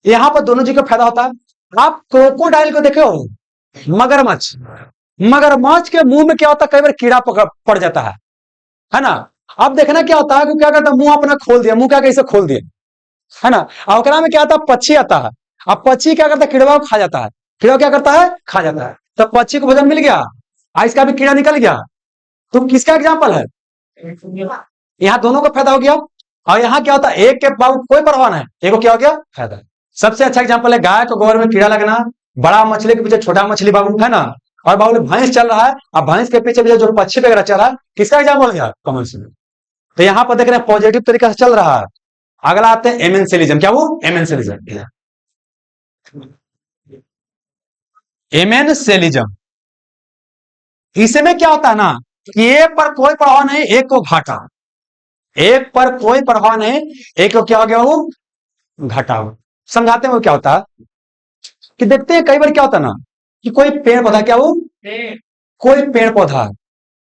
S1: यहाँ पर दोनों जी का फायदा होता है। आप क्रोकोडाइल को देखे हो, मगरमच्छ, मगरमच्छ के मुंह में क्या होता है, कई बार कीड़ा पड़ जाता है ना। अब देखना क्या होता है कि क्या करता है, मुंह अपना खोल दिया, मुंह क्या कैसे खोल दिया, है ना। और ओकरा में क्या आता है, पक्षी आता है। अब पक्षी क्या करता है, कीड़वा को खा जाता है, कीड़ा क्या करता है, खा जाता है। तो पक्षी को भोजन मिल गया, इसका भी कीड़ा निकल गया। तो किसका एग्जाम्पल है, यहाँ दोनों का फायदा हो गया। और यहाँ क्या होता है, एक के बाबू कोई परवाह नहीं, एक को क्या हो गया, फायदा। सबसे अच्छा एग्जाम्पल है गाय को गोबर में कीड़ा लगना, बड़ा मछली के पीछे छोटा मछली बाबू, है ना। और बाबू भैंस चल रहा है, अब भैंस के पीछे पीछे जो पक्षी वगैरह चल रहा है, किसका एग्जाम्पल हो गया, कॉमर्शियल। तो यहाँ पर देख रहे हैं पॉजिटिव तरीके से चल रहा है। अगला आते हैं एमेंसिलिज्म, क्या वो एमेंसिलिज्म, एमेंसिलिज्म। इसमें क्या होता है ना कि एक पर कोई प्रभाव नहीं, एक को घाटा, एक पर कोई प्रभाव नहीं, एक को क्या हो गया, वो घाटा हो। समझाते हैं वो क्या होता है कि देखते हैं कई बार क्या होता है ना कि कोई पेड़ पौधा, क्या वो कोई पेड़ पौधा,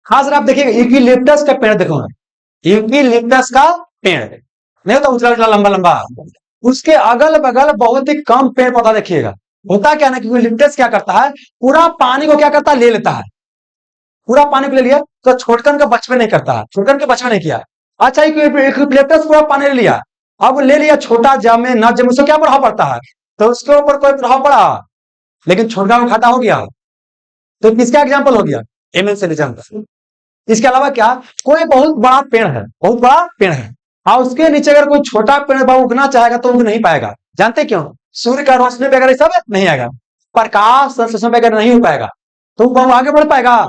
S1: खास आप देखिएगा यूकेलिप्टस का पेड़ देखो, यूकेलिप्टस का पेड़ नहीं होता उजला उजला लंबा लंबा, उसके अगल बगल बहुत ही कम पेड़ पौधा देखिएगा। होता क्या ना कि यूकेलिप्टस क्या करता है, पूरा पानी को क्या करता है, ले लेता है, पूरा पानी को ले लिया तो छोटकन का बचपन नहीं करता है, छोटकन के बचपन नहीं किया। अच्छा यूकेलिप्टस पूरा पानी ले लिया, अब ले लिया, छोटा जमे न जमे उसको क्या प्रभाव पड़ता है, तो उसके ऊपर कोई प्रभाव पड़ा, लेकिन छोटा को घाटा हो गया। तो किसका एग्जाम्पल हो गया, एमेंसिलिज्म। इसके अलावा क्या, कोई बहुत बड़ा पेड़ है, बहुत बड़ा पेड़ है, और उसके नीचे अगर कोई छोटा पेड़ उगना चाहेगा तो उग नहीं पाएगा। जानते क्यों, सूर्य का रोशनी वगैरह सब नहीं आएगा, प्रकाश संश्लेषण वगैरह नहीं हो पाएगा, तो वो आगे बढ़ पाएगा।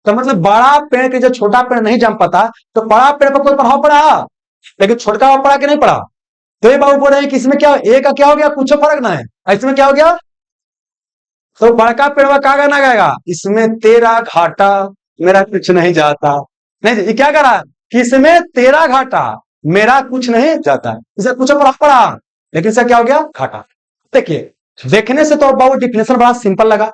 S1: तो मतलब बड़ा पेड़ के जो छोटा पेड़ नहीं जम पाता, तो बड़ा पेड़ पर कोई प्रभाव पड़ा, लेकिन छोटा पड़ा कि नहीं पड़ा। तो ये बाबू बोल रहे हैं कि इसमें क्या, एक का क्या हो गया, कुछ फर्क ना है, इसमें क्या हो गया, तो बड़का पेड़वा का गाना गाएगा, इसमें तेरा घाटा मेरा कुछ नहीं जाता। नहीं ये क्या कह रहा है कि इसमें तेरा घाटा मेरा कुछ नहीं जाता, इसे कुछ प्रभाव पड़ा, लेकिन इससे क्या हो गया, घाटा। देखिए देखने से तो बाबू डिफिनेशन बड़ा सिंपल लगा,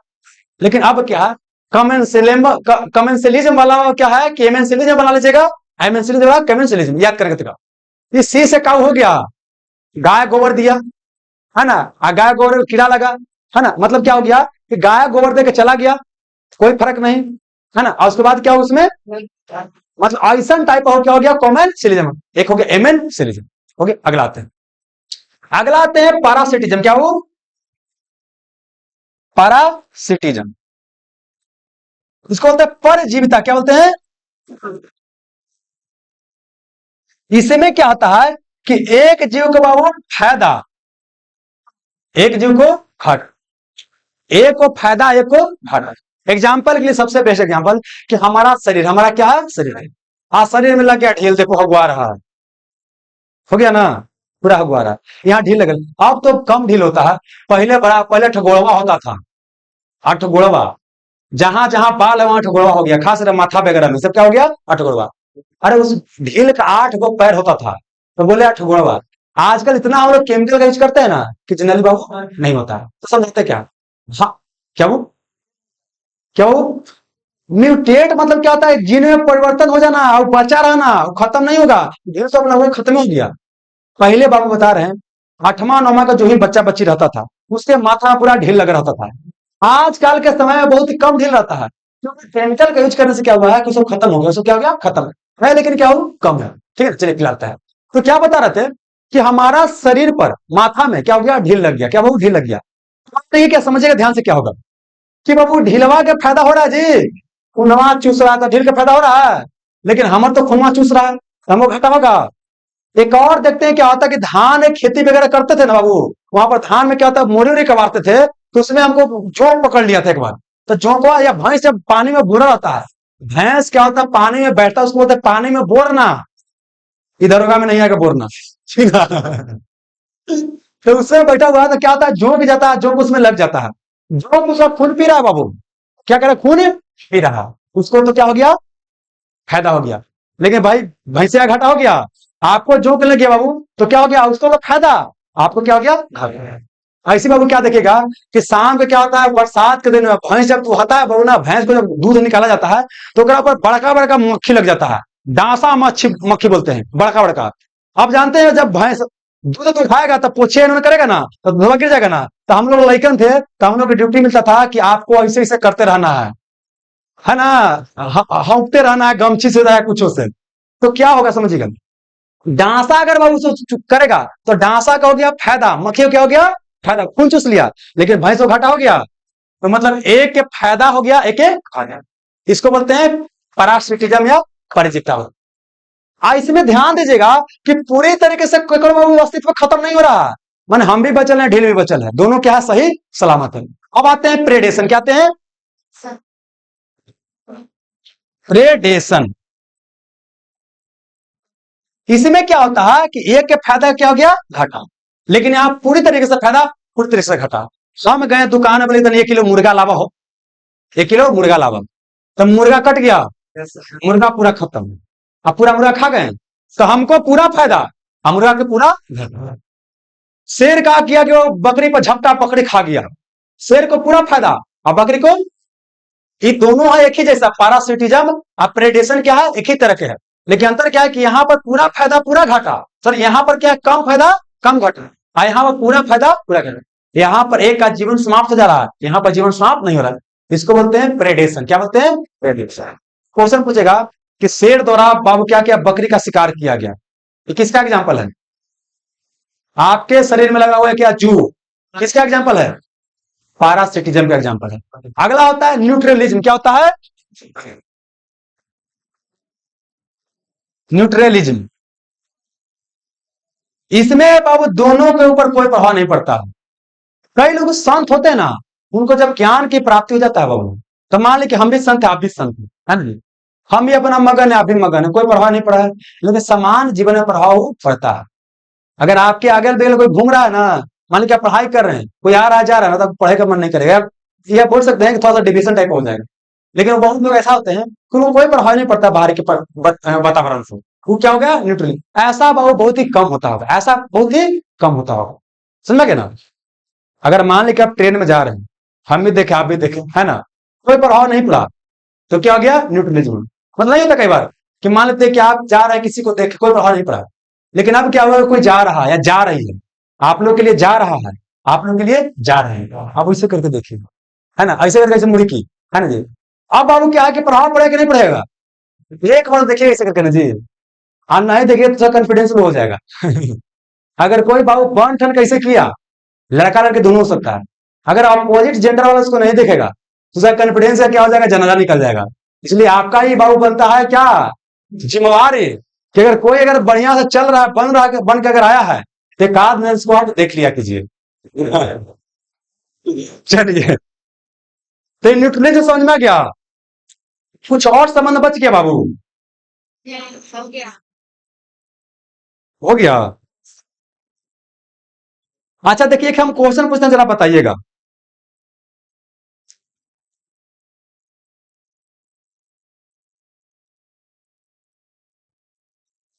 S1: लेकिन अब क्या कमेंसिलिज्म वाला क्या है कि एमेंसिलिज्म बना लीजिएगा, एमेंसिलिज्म वाला कमेंसिलिज्म याद करके। इस सी से काउ हो गया, गाय गोबर दिया, है ना, गाय गोबर में कीड़ा लगा, है ना, मतलब क्या हो गया कि गाय गोबर देके चला गया, कोई फर्क नहीं, है ना। और उसके बाद क्या हो उसमें, मतलब ऐसा टाइप हो क्या हो गया, कॉमेंसिलिज्म, एक हो गया एमेंसिलिज्म। ओके अगला आते हैं, अगला आते हैं पैरासिटिज्म, क्या हो पैरासिटिज्म, इसको बोलते हैं परजीविता, क्या बोलते हैं। इसमें क्या होता है कि एक जीव को बाबू फायदा, एक जीव को घाटा, एक को फायदा एक को घाटा। एग्जाम्पल के लिए सबसे बेस्ट एग्जाम्पल कि हमारा शरीर, हमारा क्या है, शरीर है, हाँ शरीर में लग गया ढील, देखो हगवा रहा है, हो गया ना, पूरा हगवा रहा है, यहाँ ढील लग, अब तो कम ढील होता है, पहले बड़ा, पहले ठगोड़वा होता था, ठगोड़वा, जहां जहां बाल है वहां ठगोड़वा हो गया, खास माथा वगैरह में सब क्या हो गया, ठगोड़वा। अरे उस ढील का 8 गो पैर होता था, तो बोले ठगोड़वा। आजकल इतना हम लोग केमिकल का यूज करते हैं ना कि जनरली बाबू नहीं होता है, तो समझते क्या, हाँ क्या वो, क्या वो म्यूटेट मतलब क्या होता है, जीन में परिवर्तन हो जाना और बचा रहना, खत्म नहीं होगा, ढील तो अपना वो खत्म हो गया। पहले बाबू बता रहे हैं 8वां 9वां का जो ही बच्चा बच्ची रहता था, उसके माथा में पूरा ढील लगा रहता था। आजकल के समय में बहुत ही कम ढील रहता है, क्योंकि केमिकल का यूज करने से क्या हुआ है कि सब खत्म हो गया, सब क्या हो गया, खत्म है, लेकिन क्या हो, कम है। ठीक है चलिए खिलाता है। तो क्या बता रहे थे कि हमारा शरीर पर माथा में क्या हो गया, ढील लग गया, क्या बाबू ढील लग गया। तो ये क्या समझिएगा ध्यान से क्या होगा कि बाबू ढीलवा का फायदा हो रहा है जी, खूनवा चूस रहा था, ढील का फायदा हो रहा है, लेकिन हमारा तो खूनवा चूस रहा है, हमको घाटा होगा। एक और देखते हैं क्या होता है कि धान एक खेती वगैरह करते थे ना बाबू, वहां पर धान में क्या होता है, मोरी उरी कबारते थे, तो उसमें हमको जोंक पकड़ लिया था एक बार। तो जोंकवा या भैंस जब पानी में बुरा रहता है, भैंस क्या होता है पानी में बैठता है, उसको बोलते हैं पानी में बोरना, इधर होगा में नहीं आएगा बोरना, ठीक है। तो उसमें बैठा हुआ है तो क्या होता है, जोंक जाता है, जोंक उसमें लग जाता है, जो दूसरा खून पी रहा है बाबू, क्या कर रहा है, खून पी रहा, उसको तो क्या हो गया, फायदा हो गया। लेकिन भाई भैंसे का घाटा हो गया, आपको जोक लग गया बाबू, तो क्या हो गया, उसको तो फायदा, आपको क्या हो गया, घाटा। ऐसे बाबू क्या देखेगा कि शाम को क्या होता है, बरसात के दिन में भैंस जब दुहता है बाबू ना, भैंस को जब दूध निकाला जाता है तो ओकरा ऊपर बड़का बड़का मक्खी लग जाता है, डांसा मच्छी मक्खी बोलते हैं, बड़का बड़का। आप जानते हैं जब भैंस दूध तो खाएगा तब पोछे इन्होंने करेगा ना, तो धुआं गिर जाएगा ना, तो हम लोग लइकन थे तो हम लोग की ड्यूटी मिलता था कि आपको ऐसे ऐसे करते रहना है ना, हौंकते रहना है गमछी से या कुछ से। तो क्या होगा समझिएगा, डांसा अगर बाबू करेगा तो डांसा का हो गया फायदा, मक्खी को क्या हो गया, फायदा, खून चूस लिया, लेकिन भैंस को घाटा हो गया। तो मतलब एक के फायदा हो गया, एक के घाटा। इसको बोलते हैं पैरासिटिज्म या परिचिता। इसमें ध्यान दीजिएगा कि पूरी तरीके से कोई बाबू अस्तित्व खत्म नहीं हो रहा, माने हम भी बचल हैं, ढील भी बचल है, दोनों क्या है, सही सलामत है। अब आते हैं प्रेडेशन, क्या आते हैं, प्रेडेशन। इसमें क्या होता है कि एक के फायदा क्या हो गया, घाटा, लेकिन यहाँ पूरी तरीके से फायदा, पूरी तरीके से घाटा। हम गए दुकान में, बोले 1 किलो मुर्गा लावा हो, 1 किलो मुर्गा लावा, तो मुर्गा कट गया, मुर्गा पूरा खत्म, अब पूरा मुर्गा खा गए, तो हमको पूरा फायदा, मुर्गा के पूरा घाटा। शेर का किया कि वो बकरी पर झपटा पकड़े खा गया, शेर को पूरा फायदा, और बकरी को, ये दोनों है एक ही जैसा, पैरासिटिज्म और प्रेडेशन क्या है, एक ही तरह के है, लेकिन अंतर क्या है कि यहां पर पूरा फायदा पूरा घाटा, सर यहां पर क्या है, कम फायदा कम घाटा, और यहां पर पूरा फायदा पूरा घाटा। यहां पर एक का जीवन समाप्त हो जा रहा है, यहां पर जीवन समाप्त नहीं हो रहा है, इसको बोलते हैं प्रेडेशन। क्या बोलते हैं, प्रेडेशन। क्वेश्चन पूछेगा कि शेर द्वारा बाबू क्या किया, बकरी का शिकार किया गया, ये किसका एग्जाम्पल है, आपके शरीर में लगा हुआ है क्या, जू, किसका एग्जाम्पल है, पैरासिटिज्म का एग्जाम्पल है। अगला होता है न्यूट्रलिज्म, क्या होता है, न्यूट्रलिज्म। इसमें बाबू दोनों के ऊपर कोई प्रभाव नहीं पड़ता। कई लोग संत होते हैं ना, उनको जब ज्ञान की प्राप्ति हो जाता है बाबू, तो मान लीजिए कि हम भी संत है, आप भी संत है ना जी, हम भी अपना मगन है, आप भी मगन है, कोई प्रभाव नहीं पड़ा है, लेकिन समान जीवन में प्रभाव पड़ता है। अगर आपके आगे बगल कोई घूम रहा है ना, मान लीजिए आप पढ़ाई कर रहे हैं, कोई आ रहा है जा रहा है ना, तो पढ़ाई का मन नहीं करेगा, यह बोल सकते हैं कि थोड़ा सा डिप्रेशन टाइप हो जाएगा। लेकिन बहुत लोग ऐसा होते हैं कि उनको कोई प्रभाव नहीं पड़ता बाहर के वातावरण से, वो क्या हो गया, न्यूट्रली। ऐसा भाव बहुत ही कम होता होगा, ऐसा बहुत ही कम होता होगा, समझ गए ना। अगर मान लीजिए आप ट्रेन में जा रहे हैं, हम भी देखे आप भी देखे है ना, कोई प्रभाव नहीं पड़ा, तो क्या हो गया, न्यूट्रलिज्म। मतलब नहीं होता कई बार कि मान लेते हैं कि आप जा रहे हैं, किसी को देख कोई प्रभाव नहीं पड़ा, लेकिन अब क्या हुआ, कोई जा रहा है या जा रही है, आप लोग के लिए जा रहा है, आप लोग के लिए जा रहे हैं, आप ऐसे करके देखिए, है ना, ऐसे करके ऐसे मुड़ी की, है ना जी। अब बाबू क्या है कि प्रभाव पड़ेगा कि नहीं पड़ेगा, एक बार देखिए ऐसे करके ना जी, और नहीं देखिए तो कॉन्फिडेंस में हो जाएगा। अगर कोई बाबू वन ठन कैसे किया, लड़का लड़के दोनों हो सकता है, अगर अपोजिट जेंडर वाला उसको नहीं देखेगा तो उसका कॉन्फिडेंस का क्या हो जाएगा, जनाजा निकल जाएगा। इसलिए आपका ही बाबू बनता है क्या, जिम्मेवारी, कि अगर कोई अगर बढ़िया से चल रहा है, बन रहा है, बन के अगर आया है, तो एक आध मिनट इसको आप देख लिया कीजिए। चलिए, तो न्यूट्रलिज्म समझ में आ गया, कुछ और संबंध बच गया बाबू, हो गया। अच्छा देखिए हम क्वेश्चन पूछते हैं, जरा बताइएगा,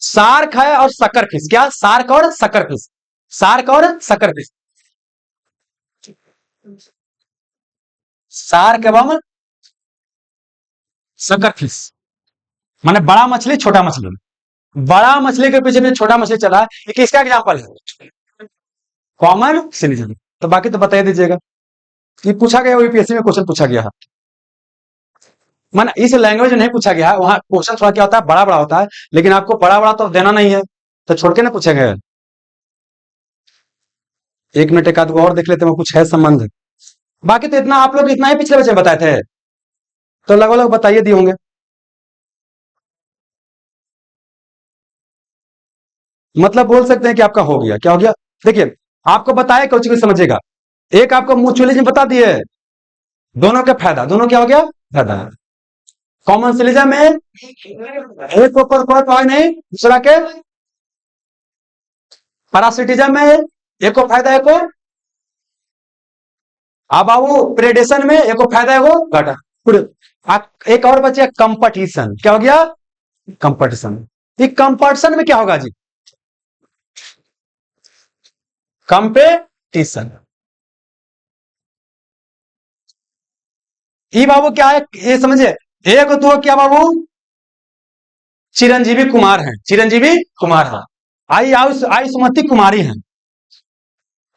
S1: सार्क है और सकर फिश, क्या सार्क और सकर फिश, सार्क और सकर फिश, सार्क एवं सकर फिश, माने बड़ा मछली छोटा मछली, बड़ा मछली के पीछे में छोटा मछली चला है, ये किसका एग्जाम्पल है, कॉमन सिलिजन। तो बाकी तो बता दीजिएगा, ये पूछा गया यूपीएससी में क्वेश्चन पूछा गया है, माना इस लैंग्वेज में नहीं पूछा गया है, वहां क्वेश्चन थोड़ा क्या होता है, बड़ा बड़ा होता है, लेकिन आपको बड़ा बड़ा तो देना नहीं है, तो छोड़ के ना पूछा गया है। एक मिनट एक आध और देख लेते हैं, कुछ है संबंध। बाकी तो इतना आप लोग इतना ही पिछले बच्चे बताए थे, तो लगभग लगभग बताइए दिए होंगे, मतलब बोल सकते हैं कि आपका हो गया, क्या हो गया, देखिए आपको बताया कुछ कुछ समझेगा, एक आपको म्यूचुअलिज्म बता दिए, दोनों का फायदा, दोनों क्या हो गया, फायदा। कॉमन सिलिज्म में एक को ऊपर कोई प्रभाव नहीं, दूसरा के, पैरासिटिज्म में एक को फायदा, एक को अब बाबू प्रेडेशन में एक फायदा है वो घाटा। एक और बचे कंपटीशन, क्या हो गया कंपटीशन। ये कंपटीशन में क्या होगा जी, कंपेटिशन। ये बाबू क्या है ये समझे, एक तो क्या बाबू चिरंजीवी कुमार हैं, चिरंजीवी कुमार है, आयुष्मती कुमारी हैं,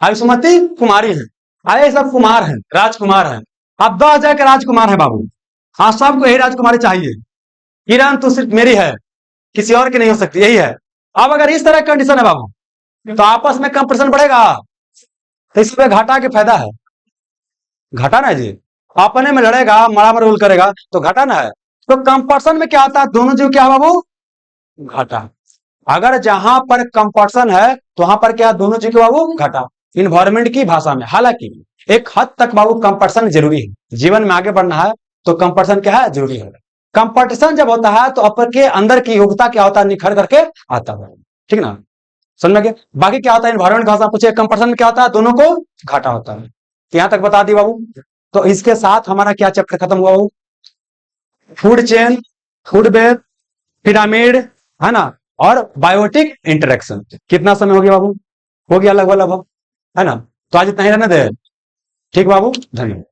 S1: आयुष्मती कुमारी हैं, आए सब कुमार हैं, राजकुमार हैं। अब 10,000 के राजकुमार है बाबू, हाँ सबको यही राजकुमारी चाहिए, किरण तो सिर्फ मेरी है, किसी और की नहीं हो सकती, यही है। अब अगर इस तरह कंडीशन है बाबू तो आपस में कंपटीशन बढ़ेगा, तो इसमें घाटा के फायदा है, घाटा ना जी, अपने में लड़ेगा मरामर उल करेगा तो घाटा ना है। तो कंपटीशन में क्या होता है, दोनों जीव क्या है बाबू घाटा। अगर जहां पर कंपटीशन है तो वहां पर क्या दोनों जीव के बाबू घाटा। इन्वायरमेंट की भाषा में हालांकि एक हद तक बाबू कंपटीशन जरूरी है, जीवन में आगे बढ़ना है तो कंपटीशन क्या है जरूरी है। कंपटीशन जब होता है तो अपन के अंदर की योग्यता क्या होता है निखर करके आता है, ठीक ना, समझ में गया। बाकी क्या होता है इन्वायरमेंट भाषा पूछे, कंपटीशन में क्या होता है दोनों को घाटा होता है। तो यहां तक बता दी बाबू। तो इसके साथ हमारा क्या चैप्टर खत्म हुआ बाबू, food chain, food web, pyramid, है ना, और बायोटिक इंटरेक्शन। कितना समय हो गया बाबू, हो गया लगभग लगभग, है ना। तो आज इतना ही रहने दे, ठीक बाबू, धन्यवाद।